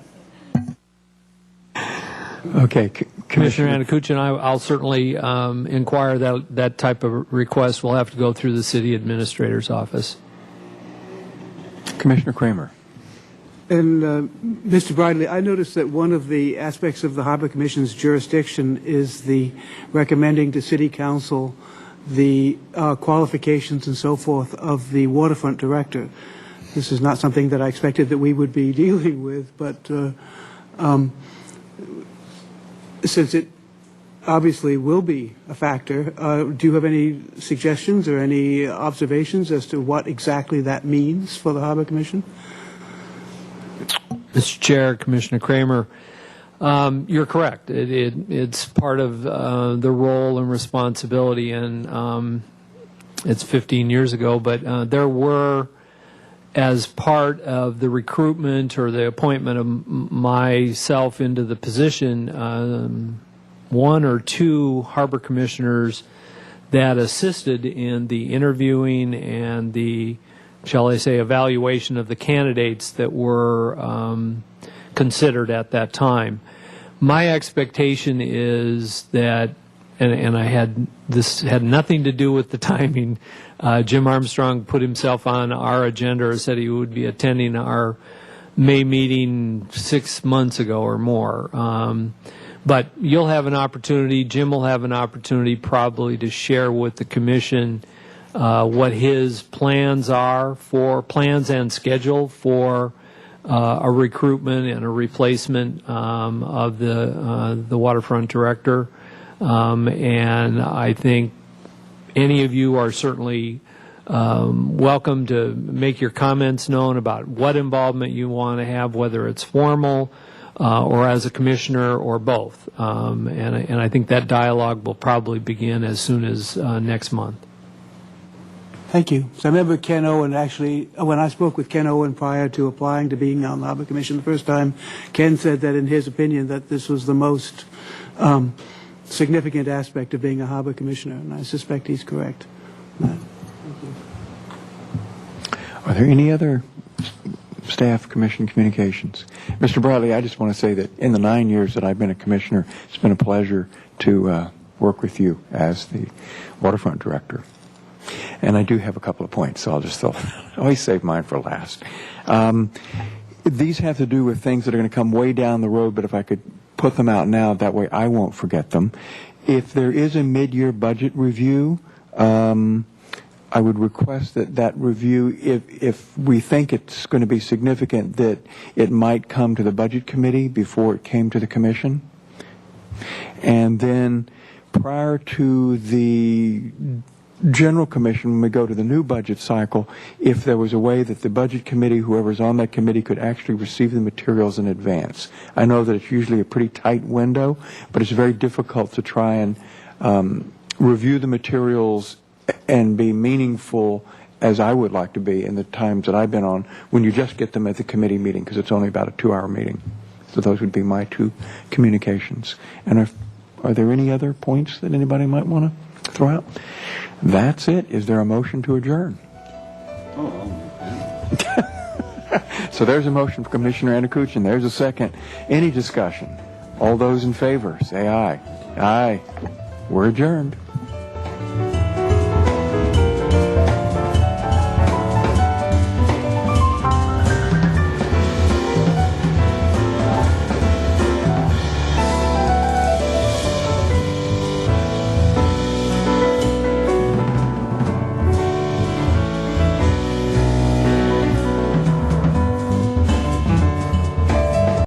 D: Okay,
E: Commissioner Anakuchin, I'll certainly inquire that type of request. Will have to go through the city administrator's office.
D: Commissioner Kramer.
I: And Mr. Bradley, I noticed that one of the aspects of the Harbor Commission's jurisdiction is the recommending to City Council the qualifications and so forth of the waterfront director. This is not something that I expected that we would be dealing with, but since it obviously will be a factor, do you have any suggestions or any observations as to what exactly that means for the Harbor Commission?
E: Mr. Chair, Commissioner Kramer, you're correct. It's part of the role and responsibility, and it's 15 years ago, but there were, as part of the recruitment or the appointment of myself into the position, one or two harbor commissioners that assisted in the interviewing and the, shall I say, evaluation of the candidates that were considered at that time. My expectation is that, and this had nothing to do with the timing. Jim Armstrong put himself on our agenda or said he would be attending our May meeting 6 months ago or more. But you'll have an opportunity, Jim will have an opportunity probably to share with the commission what his plans are for plans and schedule for a recruitment and a replacement of the waterfront director. And I think any of you are certainly welcome to make your comments known about what involvement you want to have, whether it's formal or as a commissioner or both. And I think that dialogue will probably begin as soon as next month.
I: Thank you. So I remember Ken Owen actually, when I spoke with Ken Owen prior to applying to being on the Harbor Commission the first time, Ken said that in his opinion that this was the most significant aspect of being a harbor commissioner, and I suspect he's correct.
D: Are there any other staff commission communications? Mr. Bradley, I just want to say that in the 9 years that I've been a commissioner, it's been a pleasure to work with you as the waterfront director. And I do have a couple of points, so I'll just always save mine for last. These have to do with things that are going to come way down the road, but if I could put them out now, that way I won't forget them. If there is a mid-year budget review, I would request that review, if we think it's going to be significant, that it might come to the Budget Committee before it came to the Commission. And then prior to the General Commission, when we go to the new budget cycle, if there was a way that the Budget Committee, whoever's on that committee, could actually receive the materials in advance. I know that it's usually a pretty tight window, but it's very difficult to try and review the materials and be meaningful as I would like to be in the times that I've been on when you just get them at the committee meeting, because it's only about a 2-hour meeting. So those would be my 2 communications. And are there any other points that anybody might want to throw out? That's it. Is there a motion to adjourn? So there's a motion for Commissioner Anakuchin. There's a second. Any discussion? All those in favor, say aye. Aye. We're adjourned.